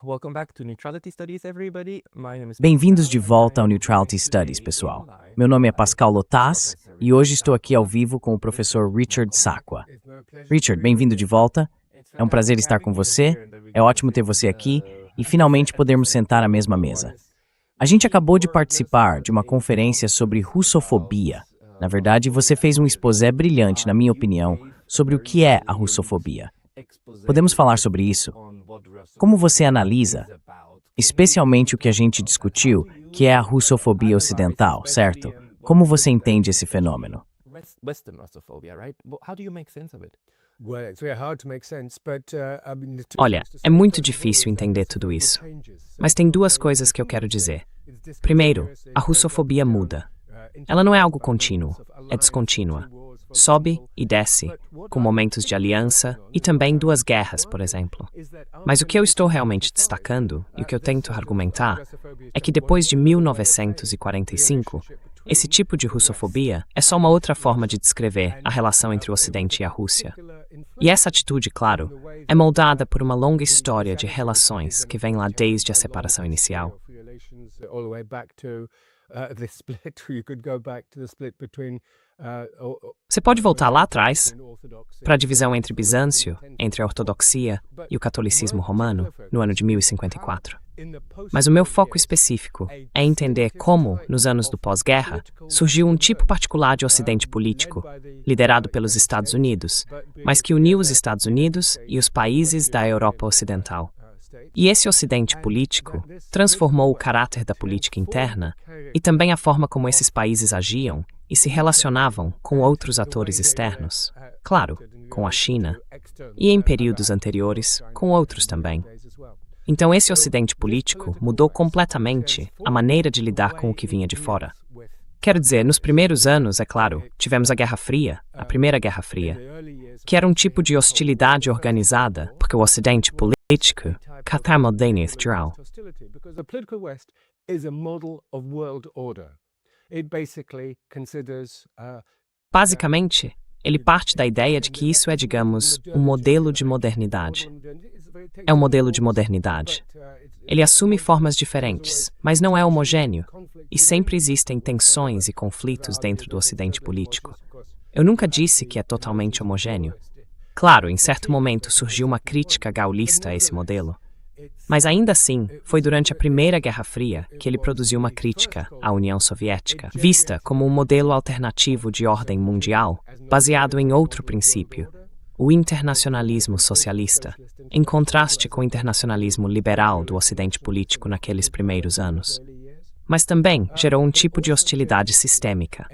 Welcome back to Neutrality Studies, everybody. My name is Bem-vindos de volta ao Neutrality Studies, pessoal. Meu nome é Pascal Lotas e hoje estou aqui ao vivo com o professor Richard Sacqua. Richard, bem-vindo de volta. É um prazer estar com você, é ótimo ter você aqui e finalmente podermos sentar à mesma mesa. A gente acabou de participar de uma conferência sobre russofobia. Na verdade, você fez um exposé brilhante, na minha opinião, sobre o que é a russofobia. Podemos falar sobre isso? Como você analisa, especialmente o que a gente discutiu, que é a russofobia ocidental, certo? Como você entende esse fenômeno? Western Russophobia, right? How do you make sense of it? Olha, é muito difícil entender tudo isso. Mas tem duas coisas que eu quero dizer. Primeiro, a russofobia muda. Ela não é algo contínuo, é descontínua. Sobe e desce, com momentos de aliança e também duas guerras, por exemplo. Mas o que eu estou realmente destacando, e o que eu tento argumentar, é que depois de 1945, esse tipo de russofobia é só uma outra forma de descrever a relação entre o Ocidente e a Rússia. E essa atitude, claro, é moldada por uma longa história de relações que vem lá desde a separação inicial. Você pode voltar lá atrás, para a divisão entre Bizâncio, entre a ortodoxia e o catolicismo romano, no ano de 1054. Mas o meu foco específico é entender como, nos anos do pós-guerra, surgiu um tipo particular de ocidente político, liderado pelos Estados Unidos, mas que uniu os Estados Unidos e os países da Europa Ocidental. E esse ocidente político transformou o caráter da política interna e também a forma como esses países agiam e se relacionavam com outros atores externos, claro, com a China, e em períodos anteriores, com outros também. Então esse ocidente político mudou completamente a maneira de lidar com o que vinha de fora. Quero dizer, nos primeiros anos, é claro, tivemos a Guerra Fria, a Primeira Guerra Fria, que era um tipo de hostilidade organizada, porque o ocidente político catamodenieth geral. Basicamente, ele parte da ideia de que isso é, digamos, um modelo de modernidade. É um modelo de modernidade. Ele assume formas diferentes, mas não é homogêneo, e sempre existem tensões e conflitos dentro do ocidente político. Eu nunca disse que é totalmente homogêneo. Claro, em certo momento surgiu uma crítica gaulista a esse modelo. Mas ainda assim, foi durante a Primeira Guerra Fria que ele produziu uma crítica à União Soviética, vista como um modelo alternativo de ordem mundial, baseado em outro princípio, o internacionalismo socialista, em contraste com o internacionalismo liberal do ocidente político naqueles primeiros anos. Mas também gerou um tipo de hostilidade sistêmica.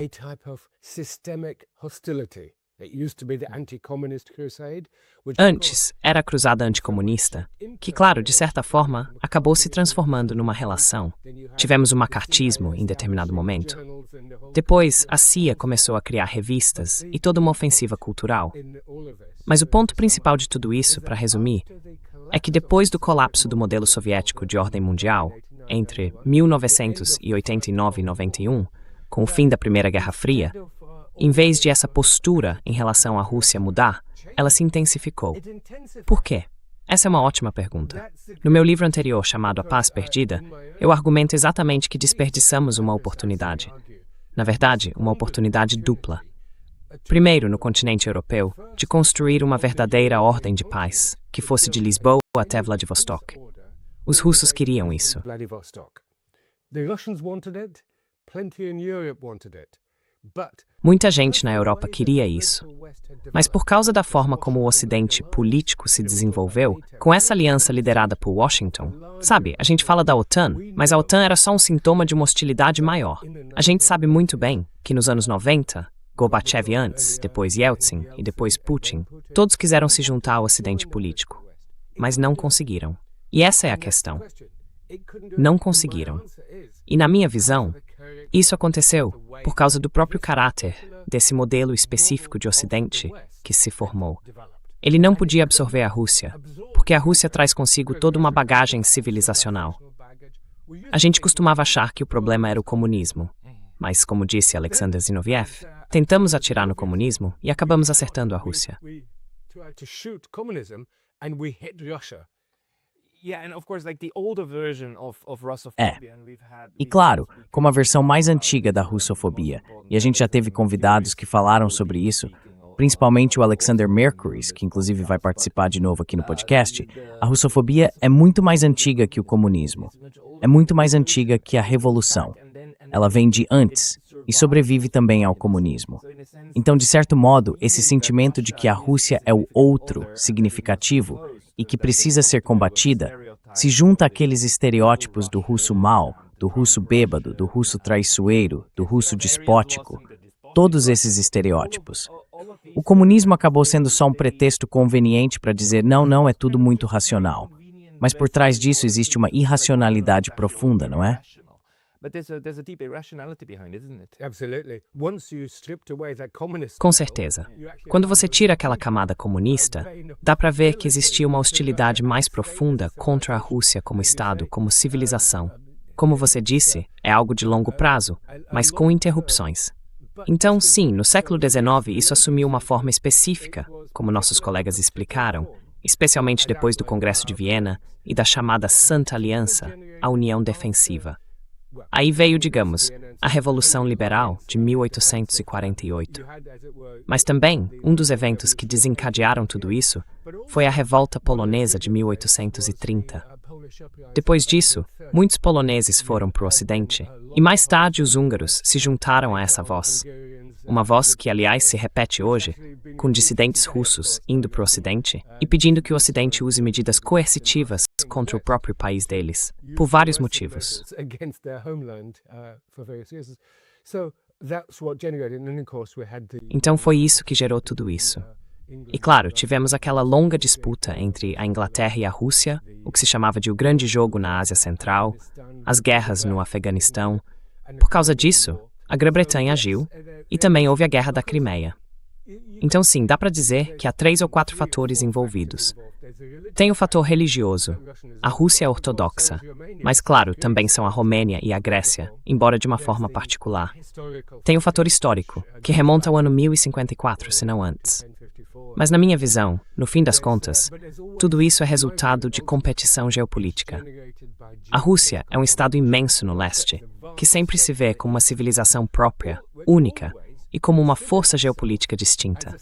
Antes, era a cruzada anticomunista, que, claro, de certa forma, acabou se transformando numa relação. Tivemos o macartismo em determinado momento. Depois, a CIA começou a criar revistas e toda uma ofensiva cultural. Mas o ponto principal de tudo isso, para resumir, é que depois do colapso do modelo soviético de ordem mundial, entre 1989 e 91, com o fim da Primeira Guerra Fria, em vez de essa postura em relação à Rússia mudar, ela se intensificou. Por quê? Essa é uma ótima pergunta. No meu livro anterior, chamado A Paz Perdida, eu argumento exatamente que desperdiçamos uma oportunidade. Na verdade, uma oportunidade dupla. Primeiro, no continente europeu, de construir uma verdadeira ordem de paz, que fosse de Lisboa até Vladivostok. Os russos queriam isso. Muita gente na Europa queria isso. Mas por causa da forma como o Ocidente político se desenvolveu, com essa aliança liderada por Washington, sabe, a gente fala da OTAN, mas a OTAN era só um sintoma de uma hostilidade maior. A gente sabe muito bem que nos anos 90, Gorbachev antes, depois Yeltsin e depois Putin, todos quiseram se juntar ao Ocidente político. Mas não conseguiram. E essa é a questão. Não conseguiram. E na minha visão, isso aconteceu por causa do próprio caráter desse modelo específico de Ocidente que se formou. Ele não podia absorver a Rússia, porque a Rússia traz consigo toda uma bagagem civilizacional. A gente costumava achar que o problema era o comunismo, mas, como disse Alexander Zinoviev, tentamos atirar no comunismo e acabamos acertando a Rússia. É. E claro, como a versão mais antiga da russofobia, e a gente já teve convidados que falaram sobre isso, principalmente o Alexander Mercury, que inclusive vai participar de novo aqui no podcast, a russofobia é muito mais antiga que o comunismo. É muito mais antiga que a revolução. Ela vem de antes e sobrevive também ao comunismo. Então, de certo modo, esse sentimento de que a Rússia é o outro significativo e que precisa ser combatida, se junta àqueles estereótipos do russo mau, do russo bêbado, do russo traiçoeiro, do russo despótico, todos esses estereótipos. O comunismo acabou sendo só um pretexto conveniente para dizer não, é tudo muito racional. Mas por trás disso existe uma irracionalidade profunda, não é? Com certeza. Quando você tira aquela camada comunista, dá para ver que existia uma hostilidade mais profunda contra a Rússia como Estado, como civilização. Como você disse, é algo de longo prazo, mas com interrupções. Então, sim, no século XIX isso assumiu uma forma específica, como nossos colegas explicaram, especialmente depois do Congresso de Viena e da chamada Santa Aliança, a União Defensiva. Aí veio, digamos, a Revolução Liberal de 1848. Mas também, um dos eventos que desencadearam tudo isso foi a Revolta Polonesa de 1830. Depois disso, muitos poloneses foram para o Ocidente, e mais tarde os húngaros se juntaram a essa voz. Uma voz que, aliás, se repete hoje, com dissidentes russos indo para o Ocidente e pedindo que o Ocidente use medidas coercitivas contra o próprio país deles, por vários motivos. Então foi isso que gerou tudo isso. E claro, tivemos aquela longa disputa entre a Inglaterra e a Rússia, o que se chamava de o Grande Jogo na Ásia Central, as guerras no Afeganistão. Por causa disso, a Grã-Bretanha agiu e também houve a Guerra da Crimeia. Então sim, dá para dizer que há 3 ou 4 fatores envolvidos. Tem o fator religioso. A Rússia é ortodoxa, mas claro, também são a Romênia e a Grécia, embora de uma forma particular. Tem o fator histórico, que remonta ao ano 1054, se não antes. Mas na minha visão, no fim das contas, tudo isso é resultado de competição geopolítica. A Rússia é um estado imenso no leste, que sempre se vê como uma civilização própria, única, e como uma força geopolítica distinta.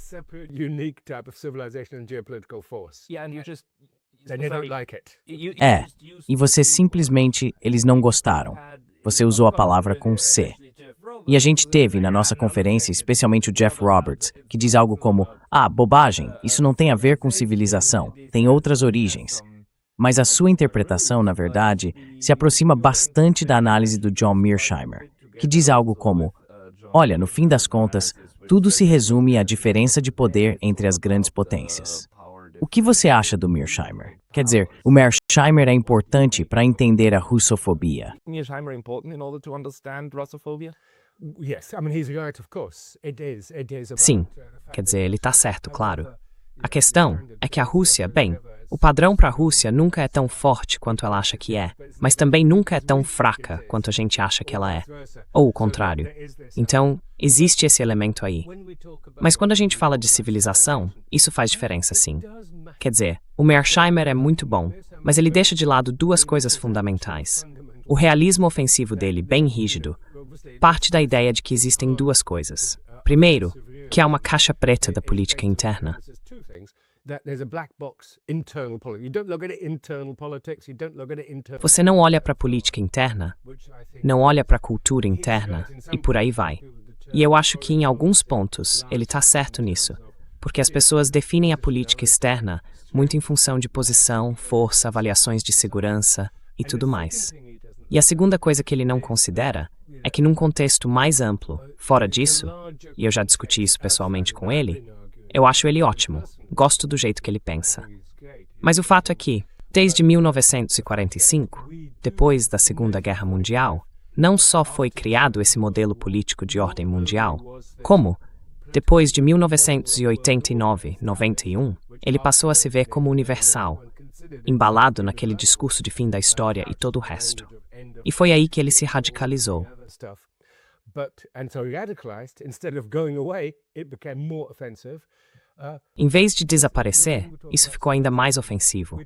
E você simplesmente, eles não gostaram. Você usou a palavra com C. E a gente teve na nossa conferência, especialmente o Jeff Roberts, que diz algo como, bobagem, isso não tem a ver com civilização, tem outras origens. Mas a sua interpretação, na verdade, se aproxima bastante da análise do John Mearsheimer, que diz algo como, olha, no fim das contas, tudo se resume à diferença de poder entre as grandes potências. O que você acha do Mearsheimer? Quer dizer, o Mearsheimer é importante para entender a russofobia. Sim, quer dizer, ele está certo, claro. A questão é que a Rússia, bem, o padrão para a Rússia nunca é tão forte quanto ela acha que é, mas também nunca é tão fraca quanto a gente acha que ela é. Ou o contrário. Então, existe esse elemento aí. Mas quando a gente fala de civilização, isso faz diferença, sim. Quer dizer, o Mearsheimer é muito bom, mas ele deixa de lado 2 coisas fundamentais. O realismo ofensivo dele, bem rígido, parte da ideia de que existem 2 coisas. Primeiro, que há uma caixa preta da política interna. Você não olha para a política interna, não olha para a cultura interna, e por aí vai. E eu acho que em alguns pontos ele está certo nisso, porque as pessoas definem a política externa muito em função de posição, força, avaliações de segurança e tudo mais. E a segunda coisa que ele não considera é que num contexto mais amplo, fora disso, e eu já discuti isso pessoalmente com ele, eu acho ele ótimo, gosto do jeito que ele pensa. Mas o fato é que, desde 1945, depois da Segunda Guerra Mundial, não só foi criado esse modelo político de ordem mundial, como, depois de 1989-91, ele passou a se ver como universal, embalado naquele discurso de fim da história e todo o resto. E foi aí que ele se radicalizou. Em vez de desaparecer, isso ficou ainda mais ofensivo.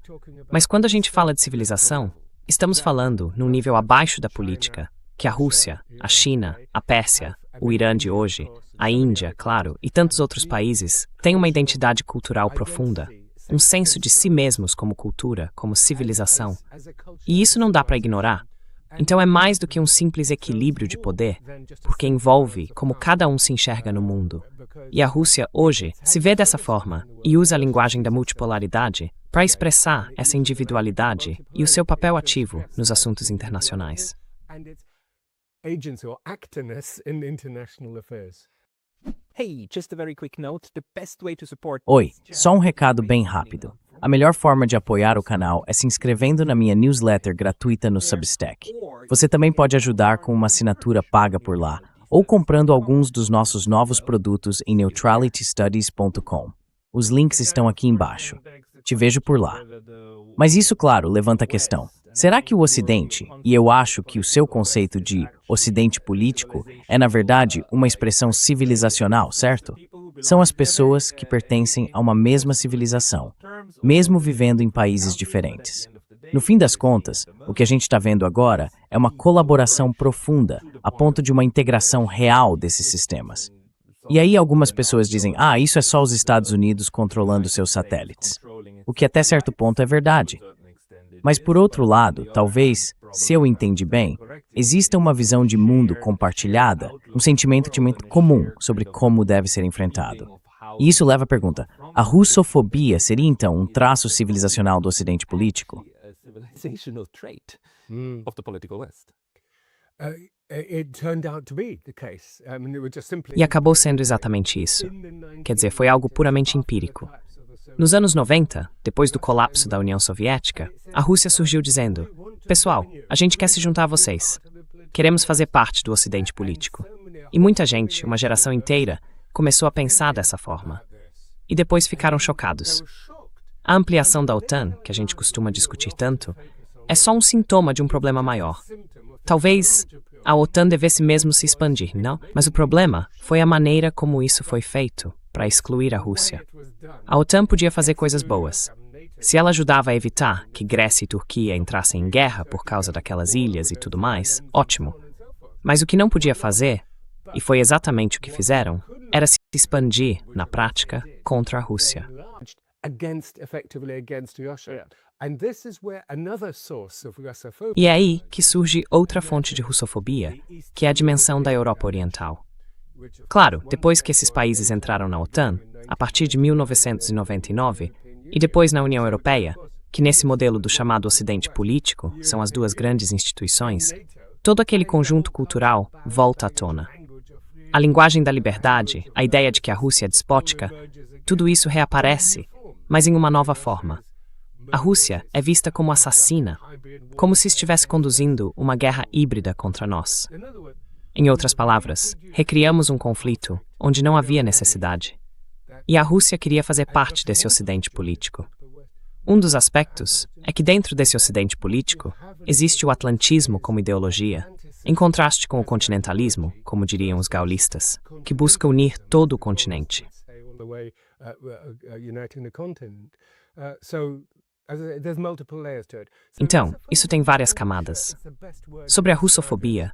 Mas quando a gente fala de civilização, estamos falando num nível abaixo da política, que a Rússia, a China, a Pérsia, o Irã de hoje, a Índia, claro, e tantos outros países têm uma identidade cultural profunda, um senso de si mesmos como cultura, como civilização. E isso não dá para ignorar. Então é mais do que um simples equilíbrio de poder, porque envolve como cada um se enxerga no mundo. E a Rússia, hoje, se vê dessa forma e usa a linguagem da multipolaridade para expressar essa individualidade e o seu papel ativo nos assuntos internacionais. Oi, só um recado bem rápido. A melhor forma de apoiar o canal é se inscrevendo na minha newsletter gratuita no Substack. Você também pode ajudar com uma assinatura paga por lá, ou comprando alguns dos nossos novos produtos em neutralitystudies.com. Os links estão aqui embaixo. Te vejo por lá. Mas isso, claro, levanta a questão. Será que o Ocidente, e eu acho que o seu conceito de Ocidente político é, na verdade, uma expressão civilizacional, certo? São as pessoas que pertencem a uma mesma civilização, mesmo vivendo em países diferentes. No fim das contas, o que a gente está vendo agora é uma colaboração profunda, a ponto de uma integração real desses sistemas. E aí algumas pessoas dizem, isso é só os Estados Unidos controlando seus satélites. O que até certo ponto é verdade. Mas por outro lado, talvez, se eu entendi bem, exista uma visão de mundo compartilhada, um sentimento comum sobre como deve ser enfrentado. E isso leva à pergunta, a russofobia seria então um traço civilizacional do Ocidente político? E acabou sendo exatamente isso. Quer dizer, foi algo puramente empírico. Nos anos 90, depois do colapso da União Soviética, a Rússia surgiu dizendo: pessoal, a gente quer se juntar a vocês. Queremos fazer parte do Ocidente político. E muita gente, uma geração inteira, começou a pensar dessa forma. E depois ficaram chocados. A ampliação da OTAN, que a gente costuma discutir tanto, é só um sintoma de um problema maior. Talvez a OTAN devesse mesmo se expandir, não? Mas o problema foi a maneira como isso foi feito para excluir a Rússia. A OTAN podia fazer coisas boas. Se ela ajudava a evitar que Grécia e Turquia entrassem em guerra por causa daquelas ilhas e tudo mais, ótimo. Mas o que não podia fazer, e foi exatamente o que fizeram, era se expandir, na prática, contra a Rússia. E é aí que surge outra fonte de russofobia, que é a dimensão da Europa Oriental. Claro, depois que esses países entraram na OTAN, a partir de 1999, e depois na União Europeia, que nesse modelo do chamado Ocidente político, são as duas grandes instituições, todo aquele conjunto cultural volta à tona. A linguagem da liberdade, a ideia de que a Rússia é despótica, tudo isso reaparece, mas em uma nova forma. A Rússia é vista como assassina, como se estivesse conduzindo uma guerra híbrida contra nós. Em outras palavras, recriamos um conflito onde não havia necessidade. E a Rússia queria fazer parte desse Ocidente político. Um dos aspectos é que dentro desse Ocidente político existe o atlantismo como ideologia, em contraste com o continentalismo, como diriam os gaullistas, que busca unir todo o continente. Então, isso tem várias camadas. Sobre a russofobia,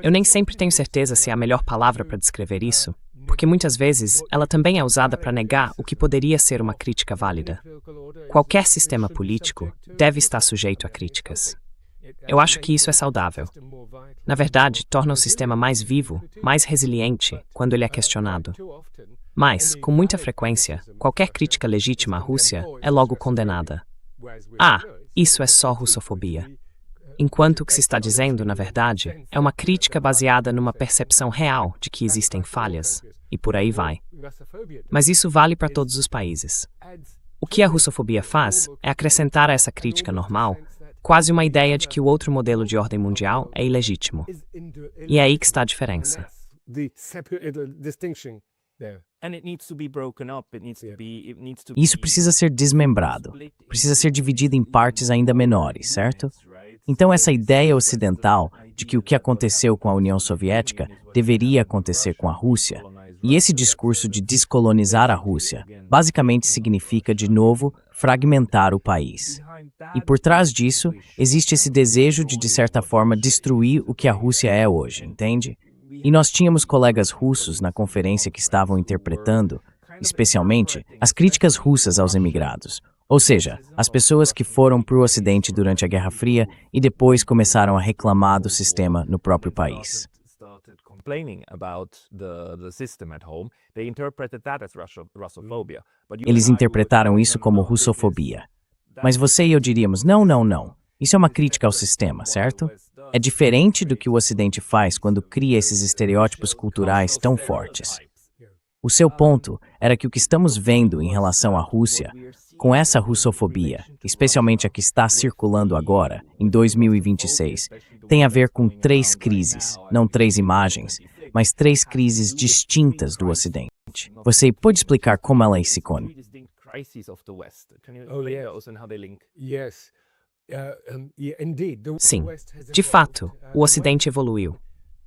eu nem sempre tenho certeza se é a melhor palavra para descrever isso, porque muitas vezes ela também é usada para negar o que poderia ser uma crítica válida. Qualquer sistema político deve estar sujeito a críticas. Eu acho que isso é saudável. Na verdade, torna o sistema mais vivo, mais resiliente, quando ele é questionado. Mas, com muita frequência, qualquer crítica legítima à Rússia é logo condenada. Isso é só russofobia. Enquanto o que se está dizendo, na verdade, é uma crítica baseada numa percepção real de que existem falhas, e por aí vai. Mas isso vale para todos os países. O que a russofobia faz é acrescentar a essa crítica normal quase uma ideia de que o outro modelo de ordem mundial é ilegítimo. E é aí que está a diferença. Isso precisa ser desmembrado, precisa ser dividido em partes ainda menores, certo? Então essa ideia ocidental de que o que aconteceu com a União Soviética deveria acontecer com a Rússia, E esse discurso de descolonizar a Rússia basicamente significa, de novo, fragmentar o país. E por trás disso, existe esse desejo de certa forma, destruir o que a Rússia é hoje, entende? E nós tínhamos colegas russos na conferência que estavam interpretando, especialmente, as críticas russas aos emigrados. Ou seja, as pessoas que foram para o Ocidente durante a Guerra Fria e depois começaram a reclamar do sistema no próprio país. Eles interpretaram isso como russofobia. Mas você e eu diríamos, não. Isso é uma crítica ao sistema, certo? É diferente do que o Ocidente faz quando cria esses estereótipos culturais tão fortes. O seu ponto era que o que estamos vendo em relação à Rússia, com essa russofobia, especialmente a que está circulando agora, em 2026, tem a ver com 3 crises, não 3 imagens, mas 3 crises distintas do Ocidente. Você pode explicar como elas se conectam? Sim, de fato, o Ocidente evoluiu.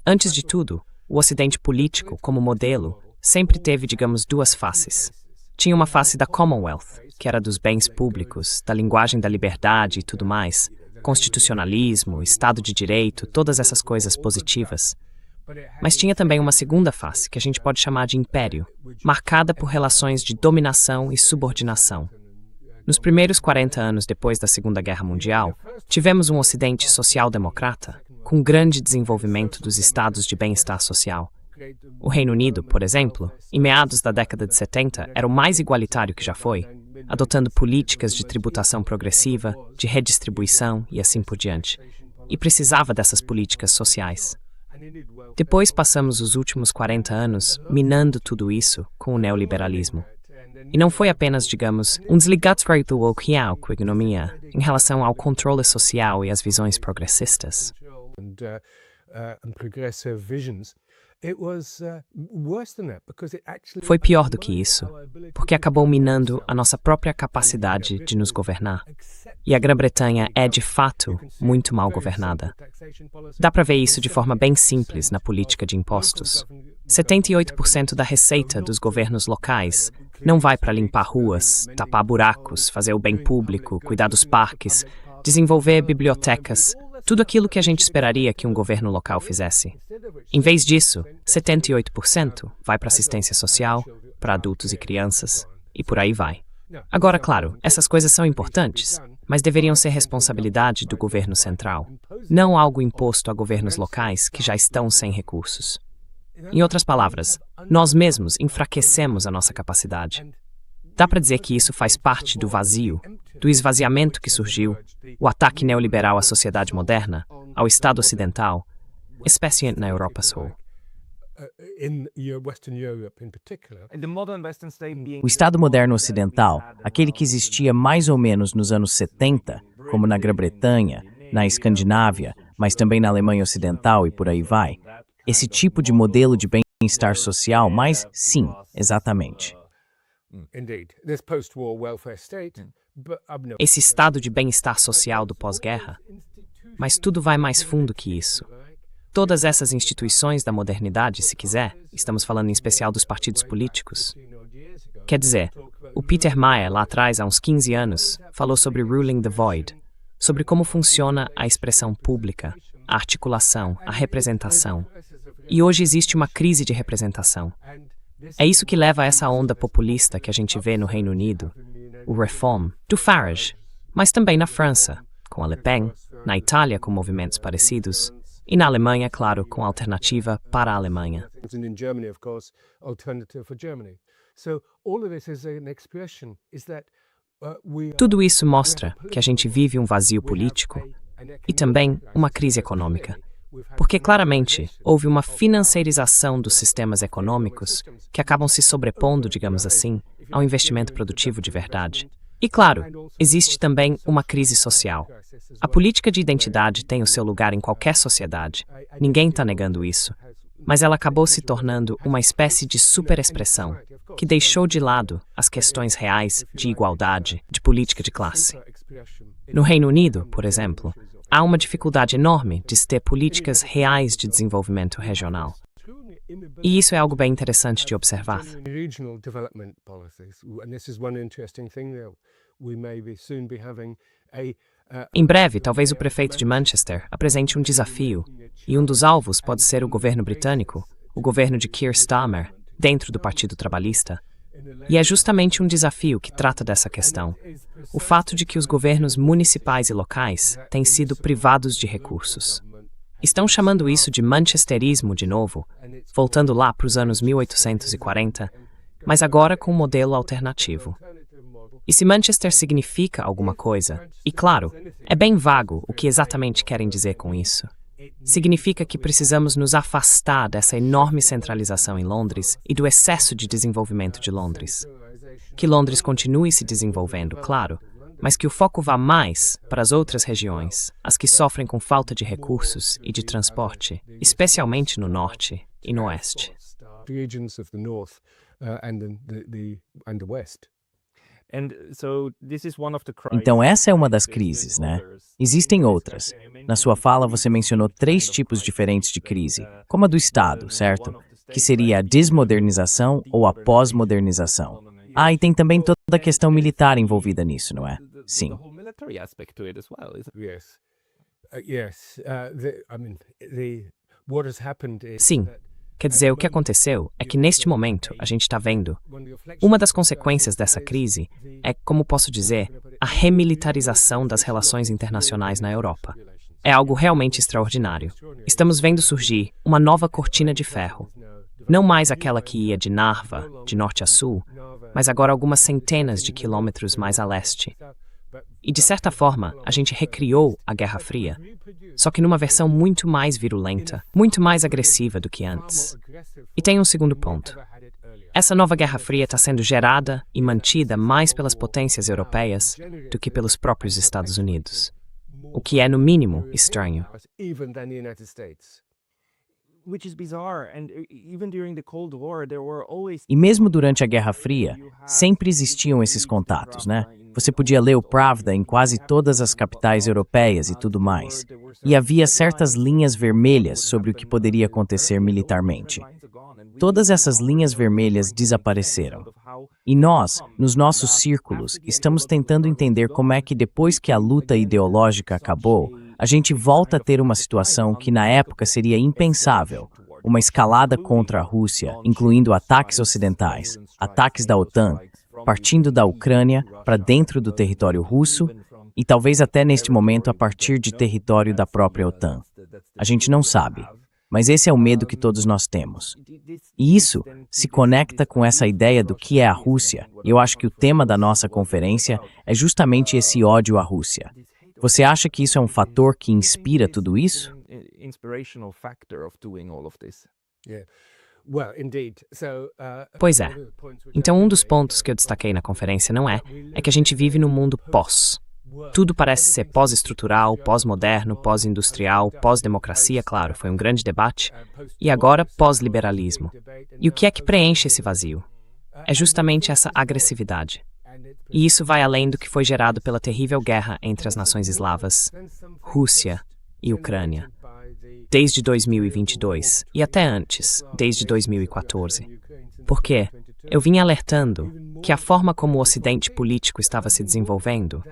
Antes de tudo, o Ocidente político, como modelo, sempre teve, digamos, 2 faces. Tinha uma face da Commonwealth, que era dos bens públicos, da linguagem da liberdade e tudo mais, constitucionalismo, Estado de Direito, todas essas coisas positivas. Mas tinha também uma segunda face, que a gente pode chamar de império, marcada por relações de dominação e subordinação. Nos primeiros 40 anos depois da Segunda Guerra Mundial, tivemos um Ocidente social-democrata, com grande desenvolvimento dos estados de bem-estar social. O Reino Unido, por exemplo, em meados da década de 70, era o mais igualitário que já foi, adotando políticas de tributação progressiva, de redistribuição e assim por diante. E precisava dessas políticas sociais. Depois passamos os últimos 40 anos minando tudo isso com o neoliberalismo. E não foi apenas, digamos, desligamento com a economia em relação ao controle social e às visões progressistas. Foi pior do que isso, porque acabou minando a nossa própria capacidade de nos governar. E a Grã-Bretanha é, de fato, muito mal governada. Dá para ver isso de forma bem simples na política de impostos. 78% da receita dos governos locais não vai para limpar ruas, tapar buracos, fazer o bem público, cuidar dos parques, desenvolver bibliotecas, tudo aquilo que a gente esperaria que um governo local fizesse. Em vez disso, 78% vai para assistência social, para adultos e crianças, e por aí vai. Agora, claro, essas coisas são importantes, mas deveriam ser responsabilidade do governo central, não algo imposto a governos locais que já estão sem recursos. Em outras palavras, nós mesmos enfraquecemos a nossa capacidade. Dá para dizer que isso faz parte do vazio, do esvaziamento que surgiu, o ataque neoliberal à sociedade moderna, ao Estado ocidental, especialmente na Europa Sul. O Estado moderno ocidental, aquele que existia mais ou menos nos anos 70, como na Grã-Bretanha, na Escandinávia, mas também na Alemanha Ocidental e por aí vai, esse tipo de modelo de bem-estar social, mas sim, exatamente. Esse estado de bem-estar social do pós-guerra, mas tudo vai mais fundo que isso. Todas essas instituições da modernidade, se quiser, estamos falando em especial dos partidos políticos. Quer dizer, o Peter Mayer, lá atrás, há uns 15 anos, falou sobre ruling the void, sobre como funciona a expressão pública, a articulação, a representação. E hoje existe uma crise de representação. É isso que leva a essa onda populista que a gente vê no Reino Unido, o Reform, do Farage, mas também na França, com a Le Pen, na Itália com movimentos parecidos, e na Alemanha, claro, com a Alternativa para a Alemanha. Tudo isso mostra que a gente vive um vazio político e também uma crise econômica. Porque, claramente, houve uma financiarização dos sistemas econômicos que acabam se sobrepondo, digamos assim, ao investimento produtivo de verdade. E, claro, existe também uma crise social. A política de identidade tem o seu lugar em qualquer sociedade. Ninguém está negando isso. Mas ela acabou se tornando uma espécie de superexpressão, que deixou de lado as questões reais de igualdade, de política de classe. No Reino Unido, por exemplo, há uma dificuldade enorme de se ter políticas reais de desenvolvimento regional. E isso é algo bem interessante de observar. Regional development policies, and this is one interesting thing that we may be soon be having Em breve, talvez o prefeito de Manchester apresente um desafio, e um dos alvos pode ser o governo britânico, o governo de Keir Starmer, dentro do Partido Trabalhista. E é justamente um desafio que trata dessa questão, o fato de que os governos municipais e locais têm sido privados de recursos. Estão chamando isso de manchesterismo de novo, voltando lá para os anos 1840, mas agora com um modelo alternativo. E se Manchester significa alguma coisa, e claro, é bem vago o que exatamente querem dizer com isso, significa que precisamos nos afastar dessa enorme centralização em Londres e do excesso de desenvolvimento de Londres. Que Londres continue se desenvolvendo, claro, mas que o foco vá mais para as outras regiões, as que sofrem com falta de recursos e de transporte, especialmente no norte e no oeste. regions of the north and the west. Então essa é uma das crises, né? Existem outras. Na sua fala você mencionou 3 tipos diferentes de crise, como a do Estado, certo? Que seria a desmodernização ou a pós-modernização. Ah, e tem também toda a questão militar envolvida nisso, não é? Sim. Sim. Quer dizer, o que aconteceu é que neste momento a gente está vendo uma das consequências dessa crise é, como posso dizer, a remilitarização das relações internacionais na Europa. É algo realmente extraordinário. Estamos vendo surgir uma nova cortina de ferro. Não mais aquela que ia de Narva, de norte a sul, mas agora algumas centenas de quilômetros mais a leste. E, de certa forma, a gente recriou a Guerra Fria, só que numa versão muito mais virulenta, muito mais agressiva do que antes. E tem um segundo ponto. Essa nova Guerra Fria está sendo gerada e mantida mais pelas potências europeias do que pelos próprios Estados Unidos, o que é, no mínimo, estranho. E mesmo durante a Guerra Fria, sempre existiam esses contatos, né? Você podia ler o Pravda em quase todas as capitais europeias e tudo mais. E havia certas linhas vermelhas sobre o que poderia acontecer militarmente. Todas essas linhas vermelhas desapareceram. E nós, nos nossos círculos, estamos tentando entender como é que depois que a luta ideológica acabou, a gente volta a ter uma situação que na época seria impensável, uma escalada contra a Rússia, incluindo ataques ocidentais, ataques da OTAN, partindo da Ucrânia para dentro do território russo e talvez até neste momento a partir de território da própria OTAN. A gente não sabe, mas esse é o medo que todos nós temos. E isso se conecta com essa ideia do que é a Rússia, e eu acho que o tema da nossa conferência é justamente esse ódio à Rússia. Você acha que isso é um fator que inspira tudo isso? Pois é. Então, um dos pontos que eu destaquei na conferência é que a gente vive num mundo pós. Tudo parece ser pós-estrutural, pós-moderno, pós-industrial, pós-democracia, claro, foi um grande debate, e agora pós-liberalismo. E o que é que preenche esse vazio? É justamente essa agressividade. E isso vai além do que foi gerado pela terrível guerra entre as nações eslavas, Rússia e Ucrânia, desde 2022 e até antes, desde 2014. Porque eu vinha alertando que a forma como o Ocidente político estava se desenvolvendo,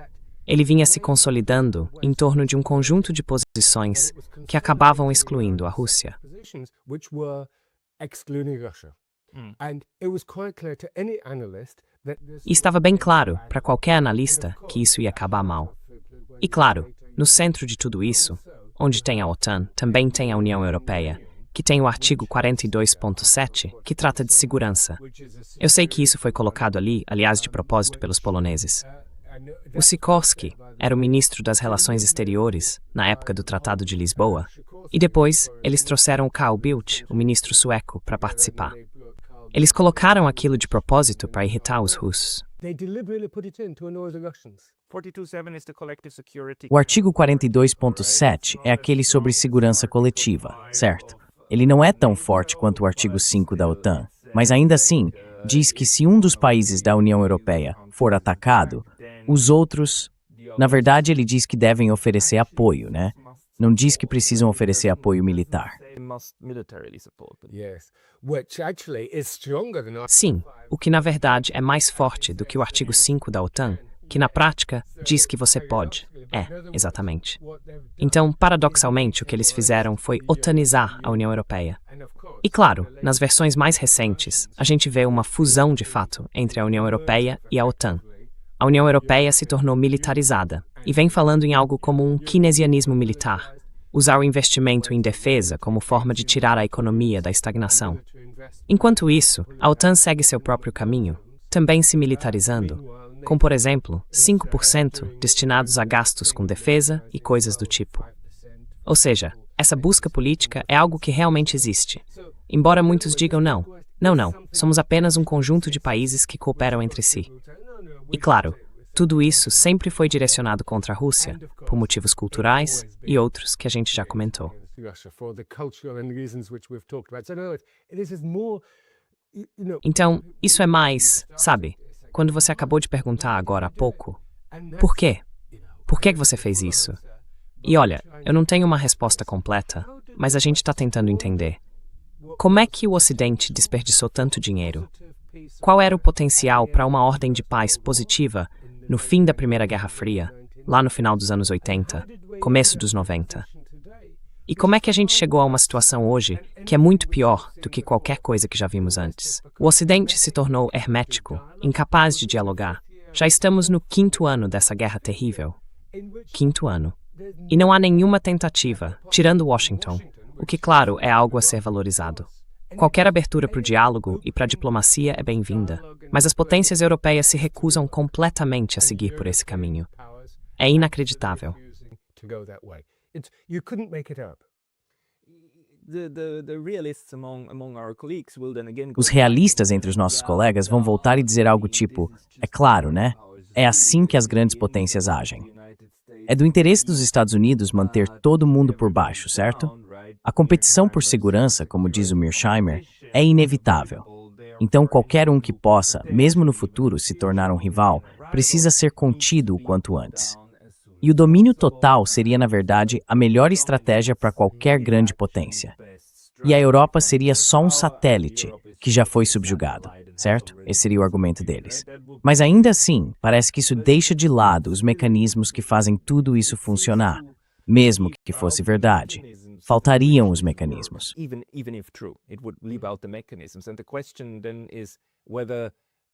ele vinha se consolidando em torno de um conjunto de posições que acabavam excluindo a Rússia. E estava bem claro para qualquer analista que isso ia acabar mal. E claro, no centro de tudo isso, onde tem a OTAN, também tem a União Europeia, que tem o artigo 42.7, que trata de segurança. Eu sei que isso foi colocado ali, aliás, de propósito pelos poloneses. O Sikorski era o ministro das Relações Exteriores na época do Tratado de Lisboa, e depois eles trouxeram o Carl Bildt, o ministro sueco, para participar. Eles colocaram aquilo de propósito para irritar os russos. O artigo 42.7 é aquele sobre segurança coletiva, certo? Ele não é tão forte quanto o artigo 5 da OTAN, mas ainda assim diz que se um dos países da União Europeia for atacado, os outros... Na verdade, ele diz que devem oferecer apoio, né? Não diz que precisam oferecer apoio militar. Yes, which actually is stronger than Sim, o que na verdade é mais forte do que o artigo 5 da OTAN, que na prática diz que você pode. Exatamente. Então, paradoxalmente, o que eles fizeram foi otanizar a União Europeia. E claro, nas versões mais recentes, a gente vê uma fusão de fato entre a União Europeia e a OTAN. A União Europeia se tornou militarizada e vem falando em algo como um keynesianismo militar, usar o investimento em defesa como forma de tirar a economia da estagnação. Enquanto isso, a OTAN segue seu próprio caminho, também se militarizando, com, por exemplo, 5% destinados a gastos com defesa e coisas do tipo. Ou seja, essa busca política é algo que realmente existe, embora muitos digam não, somos apenas um conjunto de países que cooperam entre si. E claro, tudo isso sempre foi direcionado contra a Rússia, por motivos culturais e outros que a gente já comentou. Então, isso é mais, sabe, quando você acabou de perguntar agora há pouco, por quê? Por que você fez isso? E olha, eu não tenho uma resposta completa, mas a gente está tentando entender. Como é que o Ocidente desperdiçou tanto dinheiro? Qual era o potencial para uma ordem de paz positiva no fim da Primeira Guerra Fria, lá no final dos anos 80, começo dos 90? E como é que a gente chegou a uma situação hoje que é muito pior do que qualquer coisa que já vimos antes? O Ocidente se tornou hermético, incapaz de dialogar. Já estamos no 5º ano dessa guerra terrível. 5º ano. E não há nenhuma tentativa, tirando Washington, o que, claro, é algo a ser valorizado. Qualquer abertura para o diálogo e para a diplomacia é bem-vinda, mas as potências europeias se recusam completamente a seguir por esse caminho. É inacreditável. Os realistas entre os nossos colegas vão voltar e dizer algo tipo, é claro, né? É assim que as grandes potências agem. É do interesse dos Estados Unidos manter todo mundo por baixo, certo? A competição por segurança, como diz o Mearsheimer, é inevitável. Então qualquer um que possa, mesmo no futuro, se tornar um rival, precisa ser contido o quanto antes. E o domínio total seria, na verdade, a melhor estratégia para qualquer grande potência. E a Europa seria só um satélite que já foi subjugado, certo? Esse seria o argumento deles. Mas ainda assim, parece que isso deixa de lado os mecanismos que fazem tudo isso funcionar, mesmo que fosse verdade. Faltariam os mecanismos.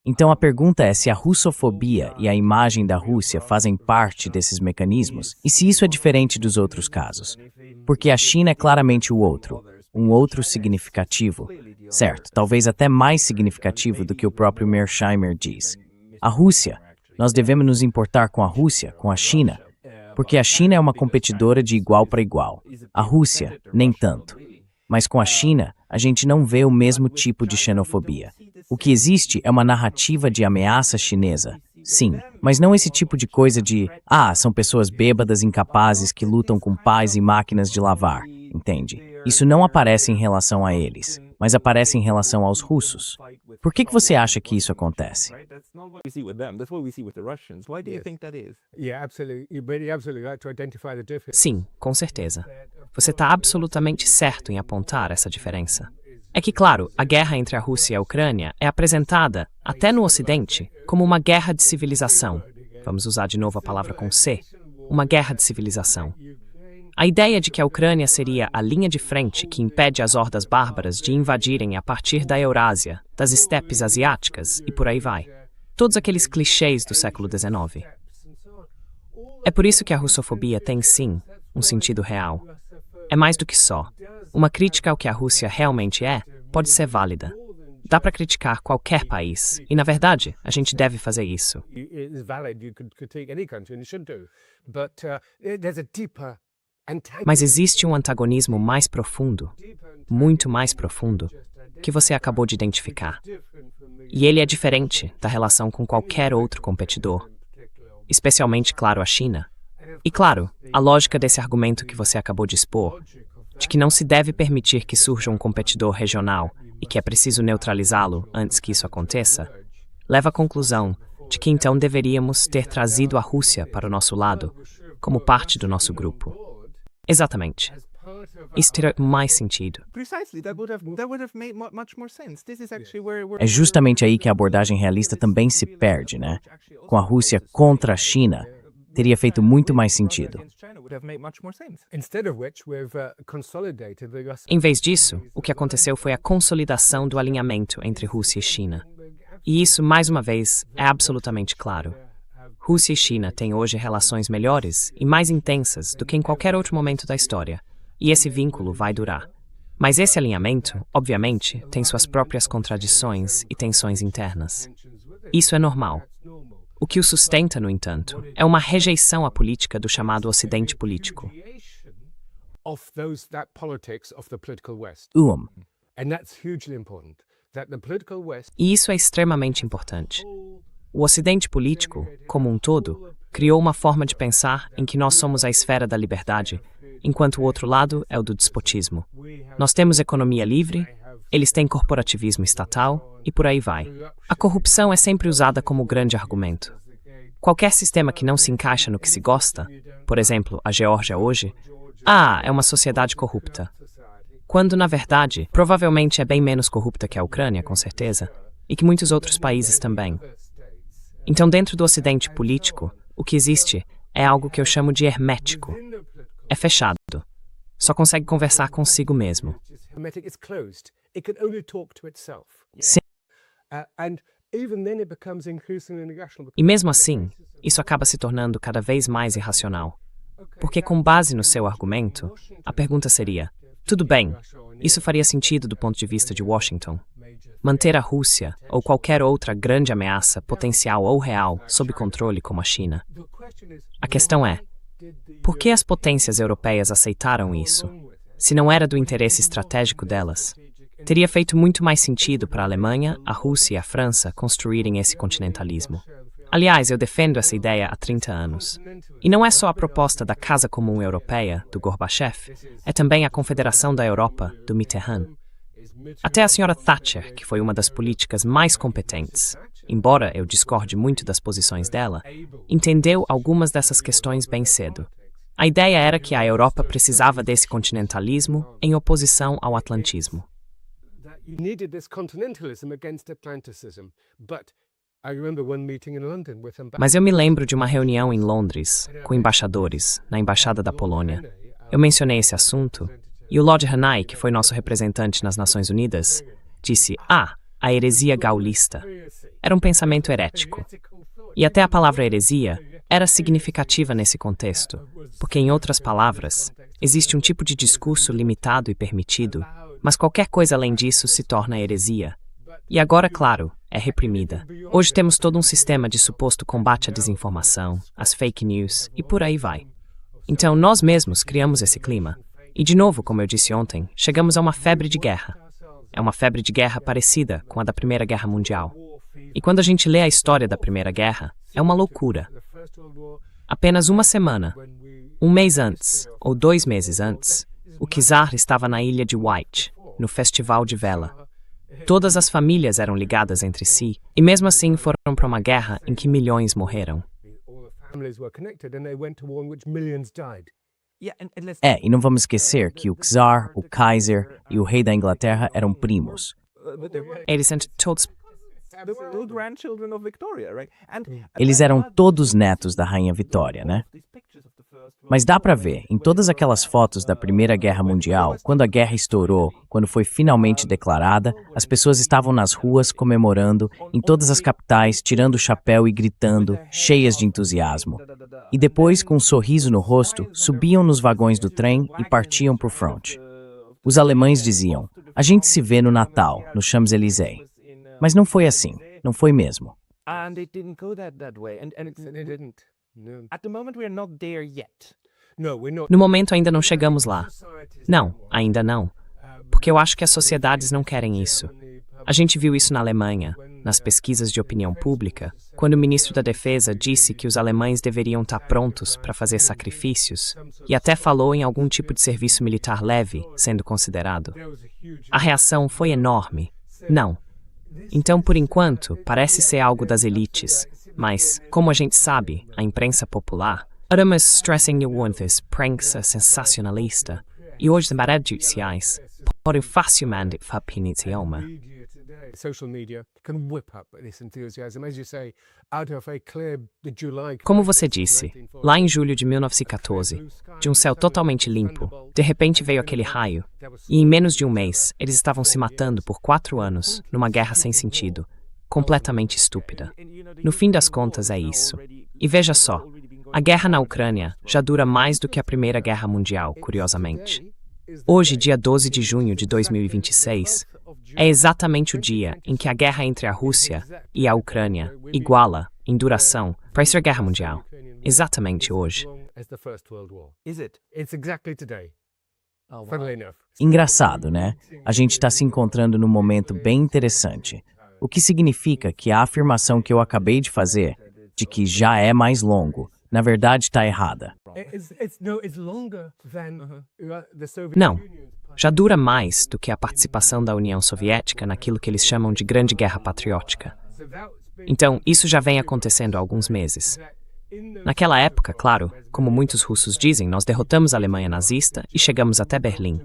Então a pergunta é se a russofobia e a imagem da Rússia fazem parte desses mecanismos e se isso é diferente dos outros casos. Porque a China é claramente o outro, um outro significativo, certo, talvez até mais significativo do que o próprio Mearsheimer diz. A Rússia, nós devemos nos importar com a Rússia, com a China, porque a China é uma competidora de igual para igual. A Rússia, nem tanto. Mas com a China, a gente não vê o mesmo tipo de xenofobia. O que existe é uma narrativa de ameaça chinesa. Sim, mas não esse tipo de coisa de, são pessoas bêbadas incapazes que lutam com pás e máquinas de lavar, entende? Isso não aparece em relação a eles, mas aparece em relação aos russos. Por que você acha que isso acontece? Sim, com certeza. Você está absolutamente certo em apontar essa diferença. É que, claro, a guerra entre a Rússia e a Ucrânia é apresentada, até no Ocidente, como uma guerra de civilização. Vamos usar de novo a palavra com C. Uma guerra de civilização. A ideia de que a Ucrânia seria a linha de frente que impede as hordas bárbaras de invadirem a partir da Eurásia, das estepes asiáticas e por aí vai. Todos aqueles clichês do século XIX. É por isso que a russofobia tem, sim, um sentido real. É mais do que só. Uma crítica ao que a Rússia realmente é pode ser válida. Dá para criticar qualquer país, e na verdade, a gente deve fazer isso. Mas existe um antagonismo mais profundo, muito mais profundo, que você acabou de identificar. E ele é diferente da relação com qualquer outro competidor, especialmente, claro, a China. E claro, a lógica desse argumento que você acabou de expor, de que não se deve permitir que surja um competidor regional e que é preciso neutralizá-lo antes que isso aconteça, leva à conclusão de que então deveríamos ter trazido a Rússia para o nosso lado, como parte do nosso grupo. Exatamente. Isso teria mais sentido. É justamente aí que a abordagem realista também se perde, né? Com a Rússia contra a China, teria feito muito mais sentido. Instead of which, we've consolidated the Russian. Em vez disso, o que aconteceu foi a consolidação do alinhamento entre Rússia e China. E isso, mais uma vez, é absolutamente claro. Rússia e China têm hoje relações melhores e mais intensas do que em qualquer outro momento da história, e esse vínculo vai durar. Mas esse alinhamento, obviamente, tem suas próprias contradições e tensões internas. Isso é normal. O que o sustenta, no entanto, é uma rejeição à política do chamado Ocidente político. Of that politics of the political West. And that's hugely important. That the political West. E isso é extremamente importante. O Ocidente político, como um todo, criou uma forma de pensar em que nós somos a esfera da liberdade, enquanto o outro lado é o do despotismo. Nós temos economia livre, eles têm corporativismo estatal e por aí vai. A corrupção é sempre usada como grande argumento. Qualquer sistema que não se encaixa no que se gosta, por exemplo, a Geórgia hoje, é uma sociedade corrupta. Quando, na verdade, provavelmente é bem menos corrupta que a Ucrânia, com certeza, e que muitos outros países também. Então, dentro do Ocidente político, o que existe é algo que eu chamo de hermético. É fechado. Só consegue conversar consigo mesmo. Sim. E mesmo assim, isso acaba se tornando cada vez mais irracional. Porque, com base no seu argumento, a pergunta seria: tudo bem, isso faria sentido do ponto de vista de Washington. Manter a Rússia, ou qualquer outra grande ameaça, potencial ou real, sob controle como a China. A questão é, por que as potências europeias aceitaram isso? Se não era do interesse estratégico delas, teria feito muito mais sentido para a Alemanha, a Rússia e a França construírem esse continentalismo. Aliás, eu defendo essa ideia há 30 anos. E não é só a proposta da Casa Comum Europeia, do Gorbachev, é também a Confederação da Europa, do Mitterrand. Até a senhora Thatcher, que foi uma das políticas mais competentes, embora eu discorde muito das posições dela, entendeu algumas dessas questões bem cedo. A ideia era que a Europa precisava desse continentalismo em oposição ao atlantismo. Mas eu me lembro de uma reunião em Londres, com embaixadores, na Embaixada da Polônia. Eu mencionei esse assunto, e o Lord Hanai, que foi nosso representante nas Nações Unidas, disse, a heresia gaulista. Era um pensamento herético. E até a palavra heresia era significativa nesse contexto, porque, em outras palavras, existe um tipo de discurso limitado e permitido, mas qualquer coisa além disso se torna heresia. E agora, claro, é reprimida. Hoje temos todo um sistema de suposto combate à desinformação, às fake news e por aí vai. Então, nós mesmos criamos esse clima. E, de novo, como eu disse ontem, chegamos a uma febre de guerra. É uma febre de guerra parecida com a da Primeira Guerra Mundial. E quando a gente lê a história da Primeira Guerra, é uma loucura. Apenas uma semana, um mês antes, ou 2 meses antes, o czar estava na ilha de White, no Festival de Vela. Todas as famílias eram ligadas entre si, e mesmo assim foram para uma guerra em que milhões morreram. E não vamos esquecer que o czar, o Kaiser e o rei da Inglaterra eram primos. Eles são todos... Eles eram todos netos da Rainha Vitória, né? Mas dá pra ver, em todas aquelas fotos da Primeira Guerra Mundial, quando a guerra estourou, quando foi finalmente declarada, as pessoas estavam nas ruas comemorando, em todas as capitais, tirando o chapéu e gritando, cheias de entusiasmo. E depois, com um sorriso no rosto, subiam nos vagões do trem e partiam pro front. Os alemães diziam, a gente se vê no Natal, no Champs-Élysées. Mas não foi assim, não foi mesmo. And it didn't go that way. And it didn't. No. At the moment we are not there yet. No, we're not. No momento ainda não chegamos lá. Não, ainda não. Porque eu acho que as sociedades não querem isso. A gente viu isso na Alemanha, nas pesquisas de opinião pública, quando o ministro da Defesa disse que os alemães deveriam estar prontos para fazer sacrifícios e até falou em algum tipo de serviço militar leve sendo considerado. A reação foi enorme. Não. Então, por enquanto, parece ser algo das elites, mas, como a gente sabe, a imprensa popular, estamos stressing you with this prensa sensacionalista, e hoje as redes sociais podem facilmente fazer idioma. Social media can whip up this enthusiasm. As you say, out of a clear July. Como você disse, lá em julho de 1914, de um céu totalmente limpo, de repente veio aquele raio, e em menos de um mês, eles estavam se matando por 4 anos, numa guerra sem sentido, completamente estúpida. No fim das contas é isso. E veja só, a guerra na Ucrânia já dura mais do que a Primeira Guerra Mundial, curiosamente. Hoje, dia 12 de junho de 2026, é exatamente o dia em que a guerra entre a Rússia e a Ucrânia iguala, em duração, para a Guerra Mundial. Exatamente hoje. Engraçado, né? A gente está se encontrando num momento bem interessante. O que significa que a afirmação que eu acabei de fazer, de que já é mais longo, na verdade está errada. Não, já dura mais do que a participação da União Soviética naquilo que eles chamam de Grande Guerra Patriótica. Então, isso já vem acontecendo há alguns meses. Naquela época, claro, como muitos russos dizem, nós derrotamos a Alemanha nazista e chegamos até Berlim.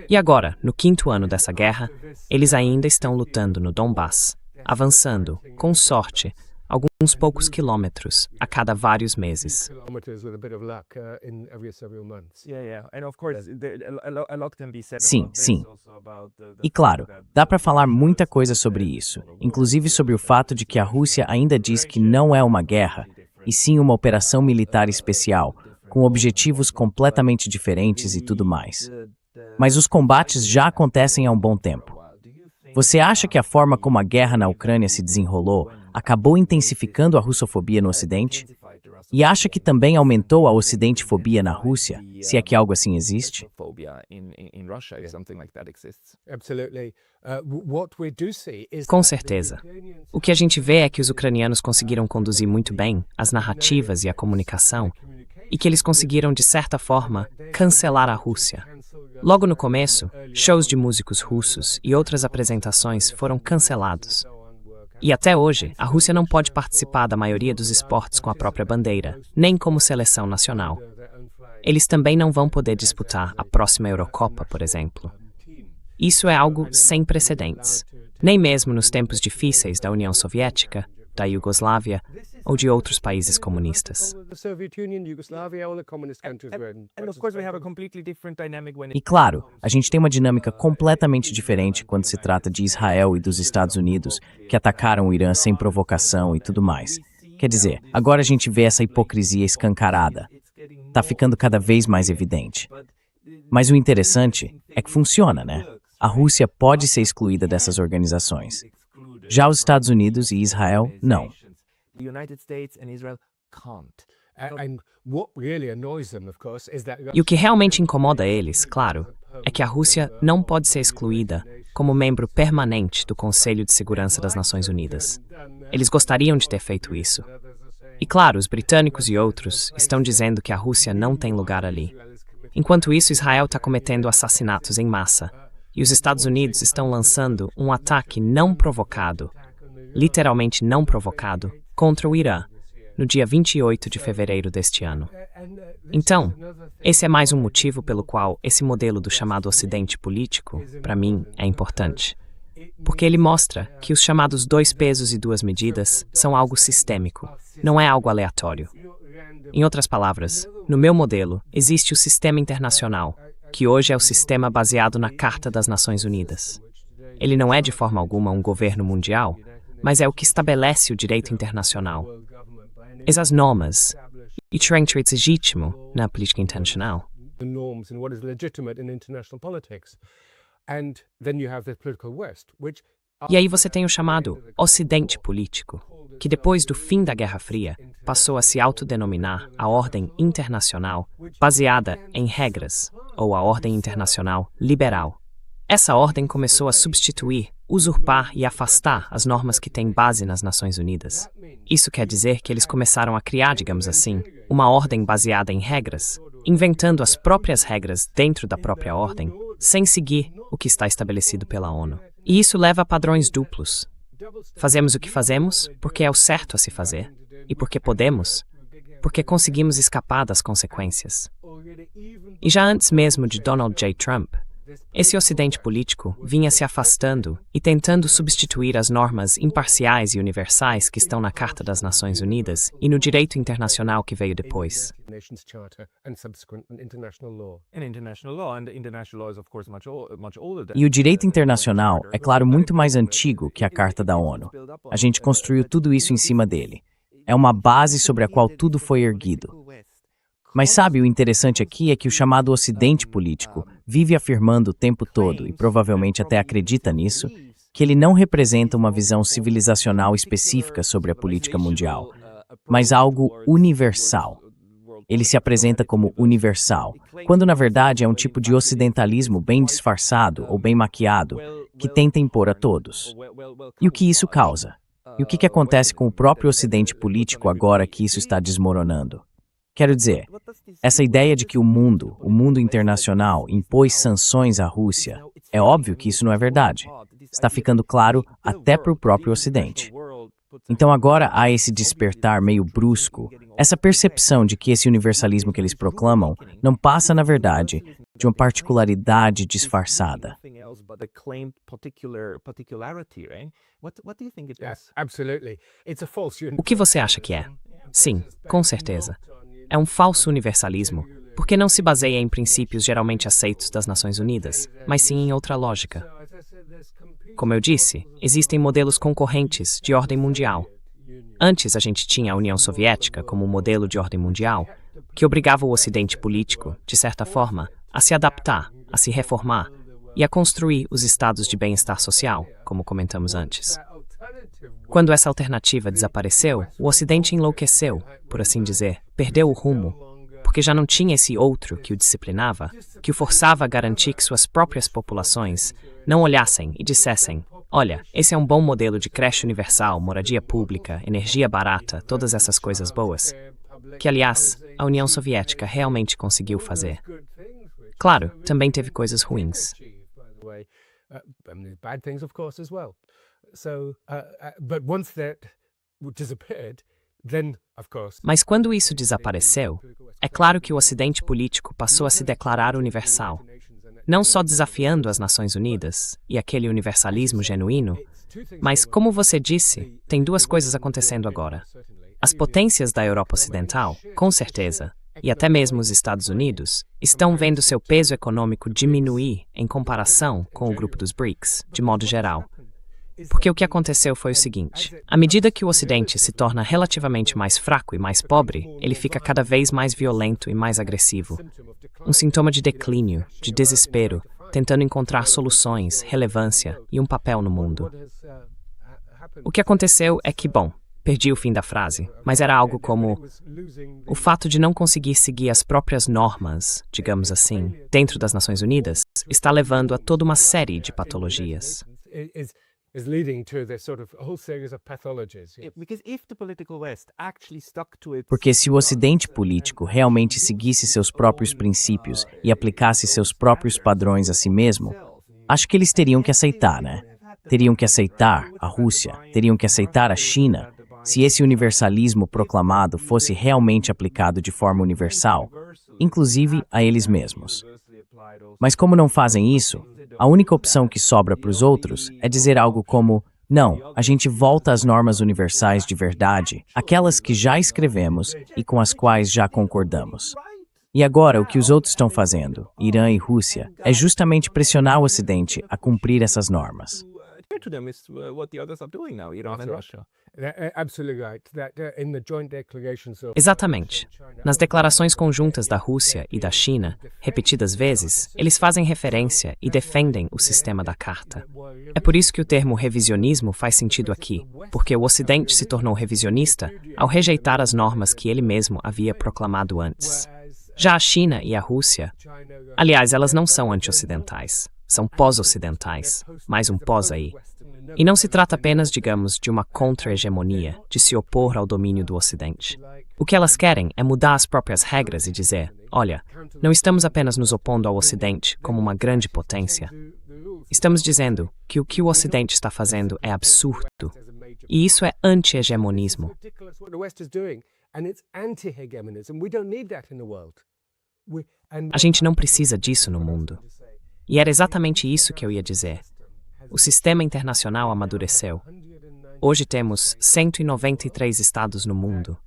E agora, no 5º ano dessa guerra, eles ainda estão lutando no Donbass, avançando, com sorte, alguns poucos quilômetros a cada vários meses. Sim, sim. E claro, dá para falar muita coisa sobre isso, inclusive sobre o fato de que a Rússia ainda diz que não é uma guerra, e sim uma operação militar especial, com objetivos completamente diferentes e tudo mais. Mas os combates já acontecem há um bom tempo. Você acha que a forma como a guerra na Ucrânia se desenrolou acabou intensificando a russofobia no Ocidente? E acha que também aumentou a ocidentefobia na Rússia, se é que algo assim existe? Com certeza. O que a gente vê é que os ucranianos conseguiram conduzir muito bem as narrativas e a comunicação, e que eles conseguiram, de certa forma, cancelar a Rússia. Logo no começo, shows de músicos russos e outras apresentações foram cancelados. E até hoje, a Rússia não pode participar da maioria dos esportes com a própria bandeira, nem como seleção nacional. Eles também não vão poder disputar a próxima Eurocopa, por exemplo. Isso é algo sem precedentes. Nem mesmo nos tempos difíceis da União Soviética, da Iugoslávia ou de outros países comunistas. E claro, a gente tem uma dinâmica completamente diferente quando se trata de Israel e dos Estados Unidos, que atacaram o Irã sem provocação e tudo mais. Quer dizer, agora a gente vê essa hipocrisia escancarada. Tá ficando cada vez mais evidente. Mas o interessante é que funciona, né? A Rússia pode ser excluída dessas organizações. Já os Estados Unidos e Israel, não. E o que realmente incomoda eles, claro, é que a Rússia não pode ser excluída como membro permanente do Conselho de Segurança das Nações Unidas. Eles gostariam de ter feito isso. E claro, os britânicos e outros estão dizendo que a Rússia não tem lugar ali. Enquanto isso, Israel está cometendo assassinatos em massa. E os Estados Unidos estão lançando um ataque não provocado, literalmente não provocado, contra o Irã, no dia 28 de fevereiro deste ano. Então, esse é mais um motivo pelo qual esse modelo do chamado Ocidente político, para mim, é importante. Porque ele mostra que os chamados 2 pesos e 2 medidas são algo sistêmico, não é algo aleatório. Em outras palavras, no meu modelo, existe o sistema internacional, que hoje é o sistema baseado na Carta das Nações Unidas. Ele não é de forma alguma um governo mundial, mas é o que estabelece o direito internacional. Essas normas, e tem direito legítimo na política internacional. E aí você tem o chamado Ocidente político, que depois do fim da Guerra Fria, passou a se autodenominar a Ordem Internacional, baseada em regras, ou a Ordem Internacional Liberal. Essa ordem começou a substituir, usurpar e afastar as normas que têm base nas Nações Unidas. Isso quer dizer que eles começaram a criar, digamos assim, uma ordem baseada em regras, inventando as próprias regras dentro da própria ordem, sem seguir o que está estabelecido pela ONU. E isso leva a padrões duplos. Fazemos o que fazemos porque é o certo a se fazer, e porque podemos, porque conseguimos escapar das consequências. E já antes mesmo de Donald J. Trump, esse Ocidente político vinha se afastando e tentando substituir as normas imparciais e universais que estão na Carta das Nações Unidas e no direito internacional que veio depois. E o direito internacional é, claro, muito mais antigo que a Carta da ONU. A gente construiu tudo isso em cima dele. É uma base sobre a qual tudo foi erguido. Mas sabe, o interessante aqui é que o chamado Ocidente político vive afirmando o tempo todo, e provavelmente até acredita nisso, que ele não representa uma visão civilizacional específica sobre a política mundial, mas algo universal. Ele se apresenta como universal, quando na verdade é um tipo de ocidentalismo bem disfarçado ou bem maquiado, que tenta impor a todos. E o que isso causa? E o que acontece com o próprio Ocidente político agora que isso está desmoronando? Quero dizer, essa ideia de que o mundo internacional, impôs sanções à Rússia, é óbvio que isso não é verdade. Está ficando claro até para o próprio Ocidente. Então agora há esse despertar meio brusco, essa percepção de que esse universalismo que eles proclamam não passa, na verdade, de uma particularidade disfarçada. O que você acha que é? Sim, com certeza. É um falso universalismo, porque não se baseia em princípios geralmente aceitos das Nações Unidas, mas sim em outra lógica. Como eu disse, existem modelos concorrentes de ordem mundial. Antes a gente tinha a União Soviética como modelo de ordem mundial, que obrigava o Ocidente político, de certa forma, a se adaptar, a se reformar e a construir os estados de bem-estar social, como comentamos antes. Quando essa alternativa desapareceu, o Ocidente enlouqueceu, por assim dizer, perdeu o rumo, porque já não tinha esse outro que o disciplinava, que o forçava a garantir que suas próprias populações não olhassem e dissessem: olha, esse é um bom modelo de creche universal, moradia pública, energia barata, todas essas coisas boas, que, aliás, a União Soviética realmente conseguiu fazer. Claro, também teve coisas ruins. Mas quando isso desapareceu, é claro que o Ocidente político passou a se declarar universal, não só desafiando as Nações Unidas e aquele universalismo genuíno, mas, como você disse, tem duas coisas acontecendo agora. As potências da Europa Ocidental, com certeza, e até mesmo os Estados Unidos, estão vendo seu peso econômico diminuir em comparação com o grupo dos BRICS, de modo geral. Porque o que aconteceu foi o seguinte: à medida que o Ocidente se torna relativamente mais fraco e mais pobre, ele fica cada vez mais violento e mais agressivo. Um sintoma de declínio, de desespero, tentando encontrar soluções, relevância e um papel no mundo. O que aconteceu é que, bom, perdi o fim da frase, mas era algo como: o fato de não conseguir seguir as próprias normas, digamos assim, dentro das Nações Unidas, está levando a toda uma série de patologias. Porque se o Ocidente político realmente seguisse seus próprios princípios e aplicasse seus próprios padrões a si mesmo, acho que eles teriam que aceitar, né? Teriam que aceitar a Rússia, teriam que aceitar a China, se esse universalismo proclamado fosse realmente aplicado de forma universal, inclusive a eles mesmos. Mas como não fazem isso, a única opção que sobra para os outros é dizer algo como: não, a gente volta às normas universais de verdade, aquelas que já escrevemos e com as quais já concordamos. E agora o que os outros estão fazendo, Irã e Rússia, é justamente pressionar o Ocidente a cumprir essas normas. Exatamente. Nas declarações conjuntas da Rússia e da China, repetidas vezes, eles fazem referência e defendem o sistema da Carta. É por isso que o termo revisionismo faz sentido aqui, porque o Ocidente se tornou revisionista ao rejeitar as normas que ele mesmo havia proclamado antes. Já a China e a Rússia, aliás, elas não são anti-ocidentais, são pós-ocidentais, mais um pós aí. E não se trata apenas, digamos, de uma contra-hegemonia, de se opor ao domínio do Ocidente. O que elas querem é mudar as próprias regras e dizer: olha, não estamos apenas nos opondo ao Ocidente como uma grande potência. Estamos dizendo que o Ocidente está fazendo é absurdo. E isso é anti-hegemonismo. and it's anti-hegemonism. We don't need that in the world. A gente não precisa disso no mundo. E era exatamente isso que eu ia dizer. O sistema internacional amadureceu. Hoje temos 193 estados no mundo,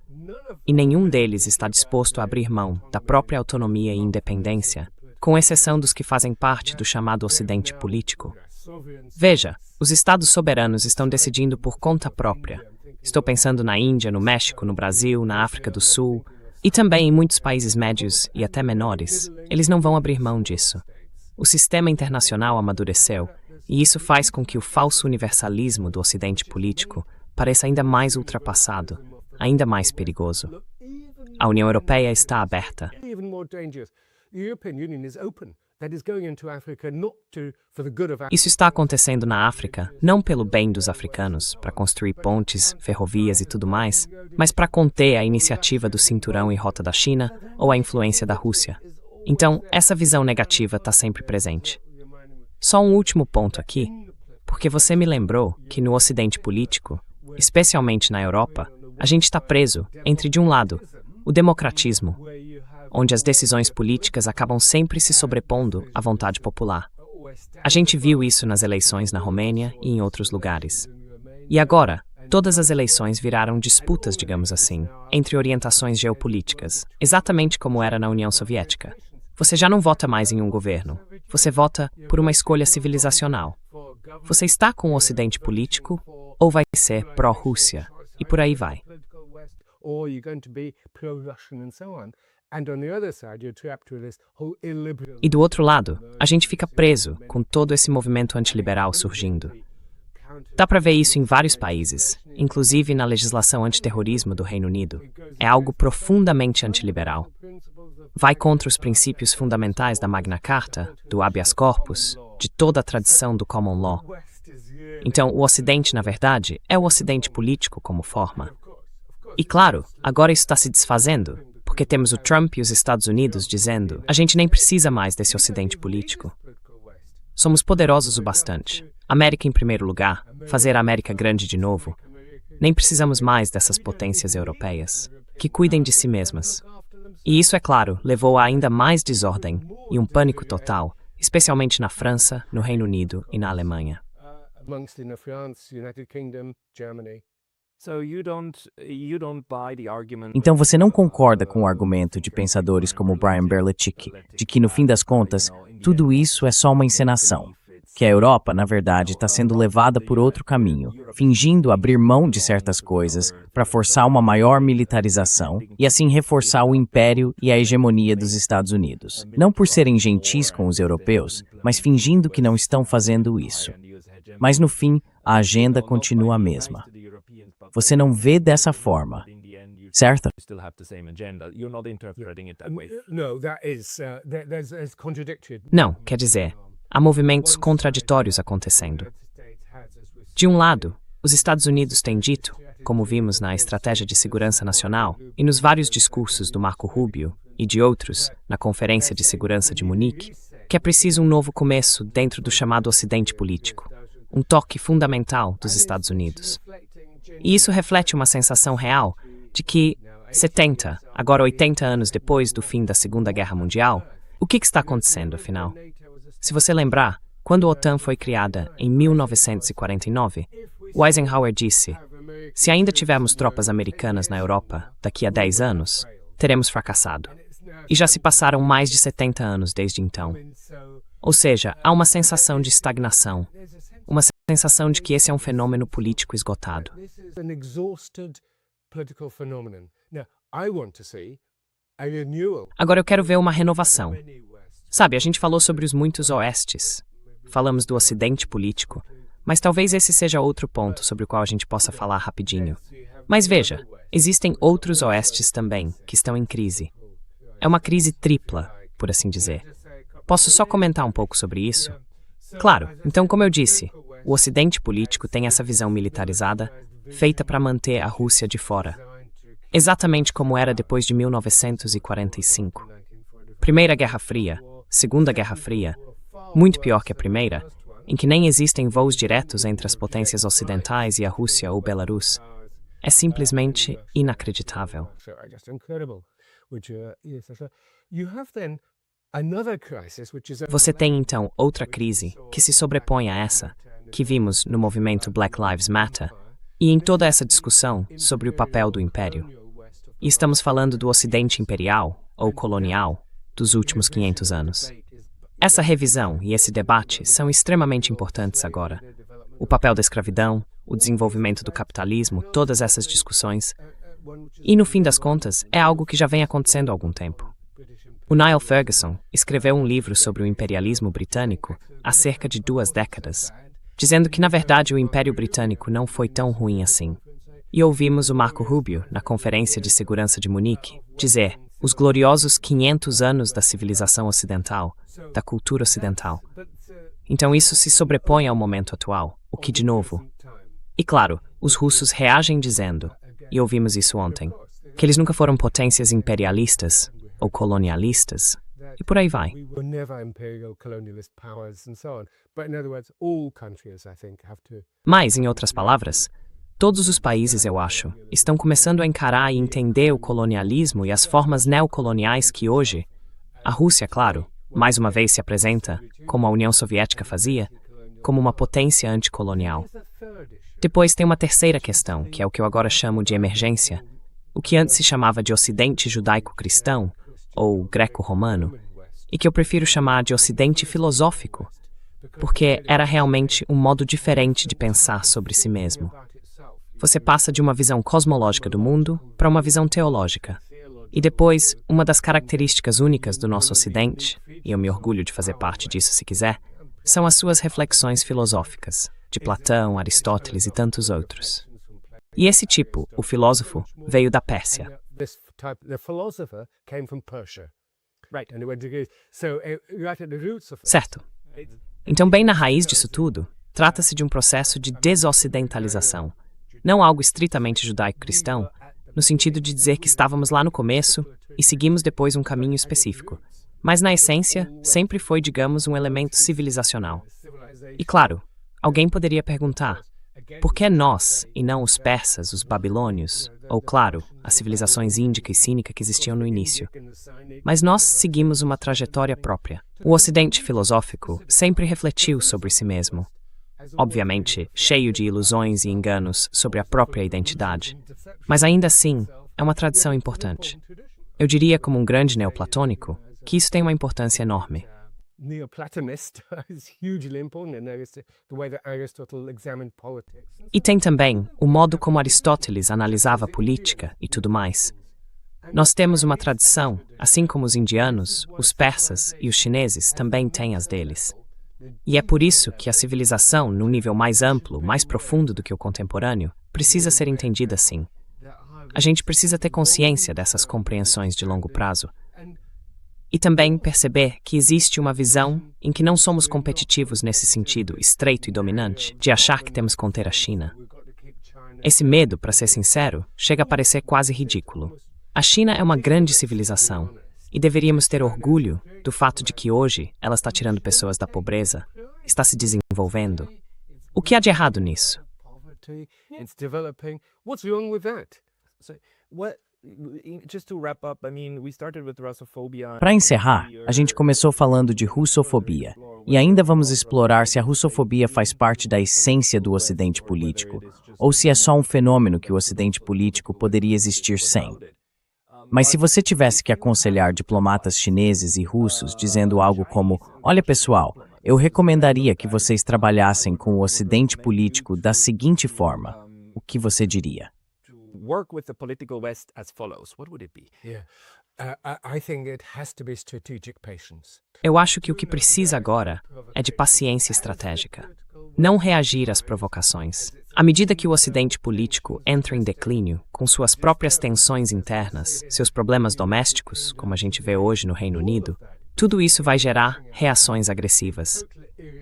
e nenhum deles está disposto a abrir mão da própria autonomia e independência, com exceção dos que fazem parte do chamado Ocidente político. Veja, os estados soberanos estão decidindo por conta própria. Estou pensando na Índia, no México, no Brasil, na África do Sul, e também em muitos países médios e até menores. Eles não vão abrir mão disso. O sistema internacional amadureceu, e isso faz com que o falso universalismo do Ocidente político pareça ainda mais ultrapassado, ainda mais perigoso. A União Europeia está aberta. Isso está acontecendo na África, não pelo bem dos africanos, para construir pontes, ferrovias e tudo mais, mas para conter a iniciativa do Cinturão e Rota da China ou a influência da Rússia. Então, essa visão negativa está sempre presente. Só um último ponto aqui, porque você me lembrou que no Ocidente político, especialmente na Europa, a gente está preso entre, de um lado, o democratismo, onde as decisões políticas acabam sempre se sobrepondo à vontade popular. A gente viu isso nas eleições na Romênia e em outros lugares. E agora, todas as eleições viraram disputas, digamos assim, entre orientações geopolíticas, exatamente como era na União Soviética. Você já não vota mais em um governo, você vota por uma escolha civilizacional. Você está com o Ocidente político ou vai ser pró-Rússia? E por aí vai. E do outro lado, a gente fica preso com todo esse movimento antiliberal surgindo. Dá para ver isso em vários países, inclusive na legislação antiterrorismo do Reino Unido. É algo profundamente antiliberal. Vai contra os princípios fundamentais da Magna Carta, do habeas corpus, de toda a tradição do common law. Então, o Ocidente, na verdade, é o Ocidente político como forma. E claro, agora isso está se desfazendo, porque temos o Trump e os Estados Unidos dizendo: a gente nem precisa mais desse Ocidente político. Somos poderosos o bastante. América em primeiro lugar, fazer a América grande de novo. Nem precisamos mais dessas potências europeias, que cuidem de si mesmas. E isso, é claro, levou a ainda mais desordem e um pânico total, especialmente na França, no Reino Unido e na Alemanha. Então você não concorda com o argumento de pensadores como Brian Berlitschik, de que, no fim das contas, tudo isso é só uma encenação, que a Europa, na verdade, está sendo levada por outro caminho, fingindo abrir mão de certas coisas para forçar uma maior militarização e assim reforçar o império e a hegemonia dos Estados Unidos. Não por serem gentis com os europeus, mas fingindo que não estão fazendo isso. Mas no fim, a agenda continua a mesma. Você não vê dessa forma, certo? Não, quer dizer, há movimentos contraditórios acontecendo. De um lado, os Estados Unidos têm dito, como vimos na Estratégia de Segurança Nacional e nos vários discursos do Marco Rubio e de outros na Conferência de Segurança de Munique, que é preciso um novo começo dentro do chamado Ocidente político, um toque fundamental dos Estados Unidos. E isso reflete uma sensação real de que 70, agora 80 anos depois do fim da Segunda Guerra Mundial, o que está acontecendo, afinal? Se você lembrar, quando a OTAN foi criada em 1949, o Eisenhower disse: se ainda tivermos tropas americanas na Europa daqui a 10 anos, teremos fracassado. E já se passaram mais de 70 anos desde então. Ou seja, há uma sensação de estagnação, uma sensação de que esse é um fenômeno político esgotado. Agora eu quero ver uma renovação. Sabe, a gente falou sobre os muitos oestes, falamos do Ocidente político, mas talvez esse seja outro ponto sobre o qual a gente possa falar rapidinho. Mas veja, existem outros oestes também que estão em crise. É uma crise tripla, por assim dizer. Posso só comentar um pouco sobre isso? Claro, então como eu disse, o Ocidente político tem essa visão militarizada, feita para manter a Rússia de fora. Exatamente como era depois de 1945. Primeira Guerra Fria, Segunda Guerra Fria, muito pior que a primeira, em que nem existem voos diretos entre as potências ocidentais e a Rússia ou Belarus. é simplesmente inacreditável. Você tem, então, outra crise que se sobrepõe a essa, que vimos no movimento Black Lives Matter, e em toda essa discussão sobre o papel do império. E estamos falando do Ocidente imperial, ou colonial, dos últimos 500 anos. Essa revisão e esse debate são extremamente importantes agora. O papel da escravidão, o desenvolvimento do capitalismo, todas essas discussões. E, no fim das contas, é algo que já vem acontecendo há algum tempo. O Niall Ferguson escreveu um livro sobre o imperialismo britânico há cerca de 2 décadas, dizendo que, na verdade, o Império Britânico não foi tão ruim assim. E ouvimos o Marco Rubio, na Conferência de Segurança de Munique, dizer os gloriosos 500 anos da civilização ocidental, da cultura ocidental. Então isso se sobrepõe ao momento atual, o que, de novo... E claro, os russos reagem dizendo, e ouvimos isso ontem, que eles nunca foram potências imperialistas ou colonialistas, e por aí vai. Mas, em outras palavras, todos os países, eu acho, estão começando a encarar e entender o colonialismo e as formas neocoloniais que hoje, a Rússia, claro, mais uma vez se apresenta, como a União Soviética fazia, como uma potência anticolonial. Depois tem uma terceira questão, que é o que eu agora chamo de emergência, o que antes se chamava de Ocidente judaico-cristão, ou greco-romano, e que eu prefiro chamar de Ocidente filosófico, porque era realmente um modo diferente de pensar sobre si mesmo. Você passa de uma visão cosmológica do mundo para uma visão teológica. E depois, uma das características únicas do nosso Ocidente, e eu me orgulho de fazer parte disso se quiser, são as suas reflexões filosóficas, de Platão, Aristóteles e tantos outros. E esse tipo, o filósofo, veio da Pérsia. Certo. Então, bem na raiz disso tudo, trata-se de um processo de desocidentalização, não algo estritamente judaico-cristão, no sentido de dizer que estávamos lá no começo e seguimos depois um caminho específico, mas na essência sempre foi, digamos, um elemento civilizacional. E claro, alguém poderia perguntar, por que nós, e não os persas, os babilônios, ou claro, as civilizações índica e cínica que existiam no início? Mas nós seguimos uma trajetória própria. O Ocidente filosófico sempre refletiu sobre si mesmo, obviamente cheio de ilusões e enganos sobre a própria identidade, mas ainda assim é uma tradição importante. Eu diria, como um grande neoplatônico, que isso tem uma importância enorme. E tem também o modo como Aristóteles analisava a política e tudo mais. Nós temos uma tradição, assim como os indianos, os persas e os chineses também têm as deles. E é por isso que a civilização, num nível mais amplo, mais profundo do que o contemporâneo, precisa ser entendida assim. A gente precisa ter consciência dessas compreensões de longo prazo. E também perceber que existe uma visão em que não somos competitivos nesse sentido estreito e dominante de achar que temos que conter a China. Esse medo, para ser sincero, chega a parecer quase ridículo. A China é uma grande civilização e deveríamos ter orgulho do fato de que hoje ela está tirando pessoas da pobreza, está se desenvolvendo. O que há de errado nisso? Para encerrar, a gente começou falando de russofobia, e ainda vamos explorar se a russofobia faz parte da essência do Ocidente político, ou se é só um fenômeno que o Ocidente político poderia existir sem. Mas se você tivesse que aconselhar diplomatas chineses e russos dizendo algo como: olha pessoal, eu recomendaria que vocês trabalhassem com o Ocidente político da seguinte forma, o que você diria? Work with the political West as follows. What would it be? I think it has to be strategic patience. Eu acho que o que precisa agora é de paciência estratégica. Não reagir às provocações. À medida que o Ocidente político entra em declínio, com suas próprias tensões internas, seus problemas domésticos, como a gente vê hoje no Reino Unido, tudo isso vai gerar reações agressivas.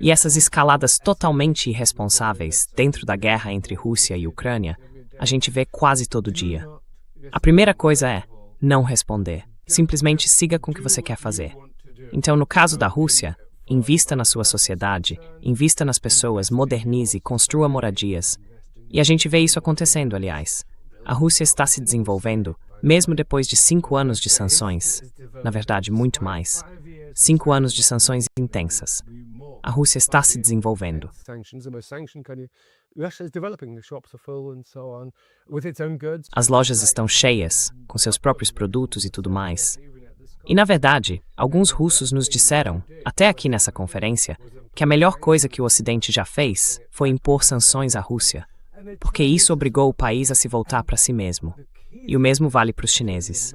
E essas escaladas totalmente irresponsáveis dentro da guerra entre Rússia e Ucrânia, a gente vê quase todo dia. A primeira coisa é não responder. Simplesmente siga com o que você quer fazer. Então, no caso da Rússia, invista na sua sociedade, invista nas pessoas, modernize, construa moradias. E a gente vê isso acontecendo, aliás. A Rússia está se desenvolvendo, mesmo depois de 5 anos de sanções. Na verdade, muito mais. 5 anos de sanções intensas. A Rússia está se desenvolvendo. As lojas estão cheias, com seus próprios produtos e tudo mais. E, na verdade, alguns russos nos disseram, até aqui nessa conferência, que a melhor coisa que o Ocidente já fez foi impor sanções à Rússia, porque isso obrigou o país a se voltar para si mesmo. E o mesmo vale para os chineses.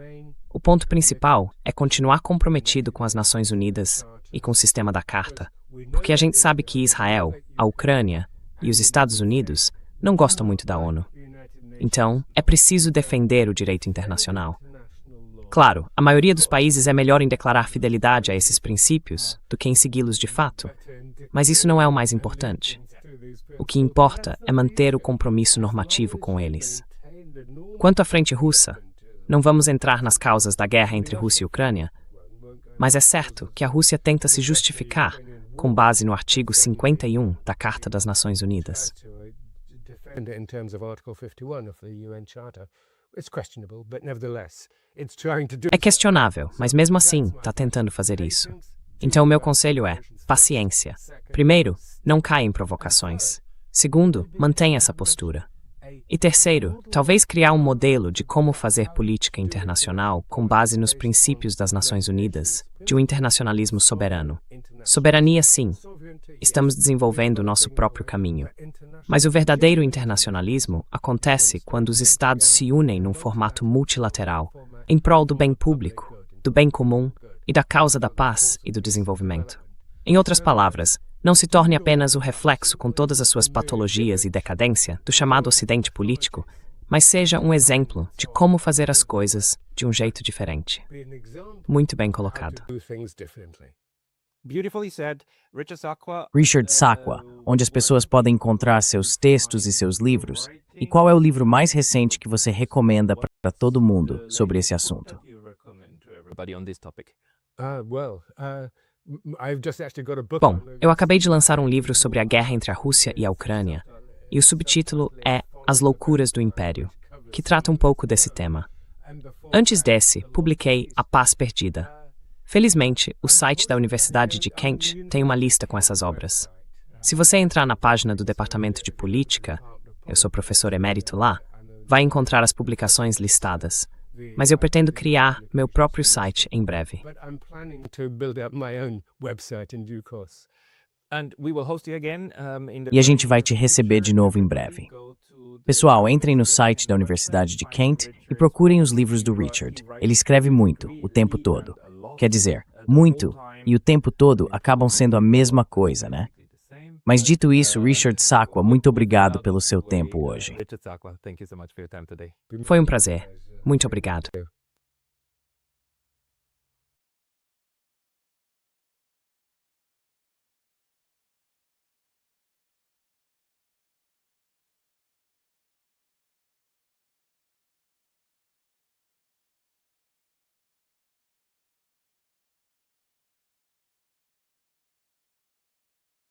O ponto principal é continuar comprometido com as Nações Unidas e com o sistema da Carta, porque a gente sabe que Israel, a Ucrânia e os Estados Unidos não gostam muito da ONU. Então, é preciso defender o direito internacional. Claro, a maioria dos países é melhor em declarar fidelidade a esses princípios do que em segui-los de fato, mas isso não é o mais importante. O que importa é manter o compromisso normativo com eles. Quanto à frente russa, não vamos entrar nas causas da guerra entre Rússia e Ucrânia, mas é certo que a Rússia tenta se justificar com base no artigo 51 da Carta das Nações Unidas. É questionável, mas mesmo assim está tentando fazer isso. Então o meu conselho é paciência. Primeiro, não caia em provocações. Segundo, mantenha essa postura. E terceiro, talvez criar um modelo de como fazer política internacional com base nos princípios das Nações Unidas, de um internacionalismo soberano. Soberania, sim. Estamos desenvolvendo o nosso próprio caminho. Mas o verdadeiro internacionalismo acontece quando os Estados se unem num formato multilateral, em prol do bem público, do bem comum e da causa da paz e do desenvolvimento. Em outras palavras, não se torne apenas o reflexo com todas as suas patologias e decadência do chamado Ocidente político, mas seja um exemplo de como fazer as coisas de um jeito diferente. Muito bem colocado. Richard Sakwa, onde as pessoas podem encontrar seus textos e seus livros, e qual é o livro mais recente que você recomenda para todo mundo sobre esse assunto? Bom, eu acabei de lançar um livro sobre a guerra entre a Rússia e a Ucrânia, e o subtítulo é As Loucuras do Império, que trata um pouco desse tema. Antes desse, publiquei A Paz Perdida. Felizmente, o site da Universidade de Kent tem uma lista com essas obras. Se você entrar na página do Departamento de Política, eu sou professor emérito lá, vai encontrar as publicações listadas. Mas eu pretendo criar meu próprio site em breve. E a gente vai te receber de novo em breve. Pessoal, entrem no site da Universidade de Kent e procurem os livros do Richard. Ele escreve muito, o tempo todo. Quer dizer, muito e o tempo todo acabam sendo a mesma coisa, né? Mas dito isso, Richard Sakwa, muito obrigado pelo seu tempo hoje. Foi um prazer. Muito obrigado.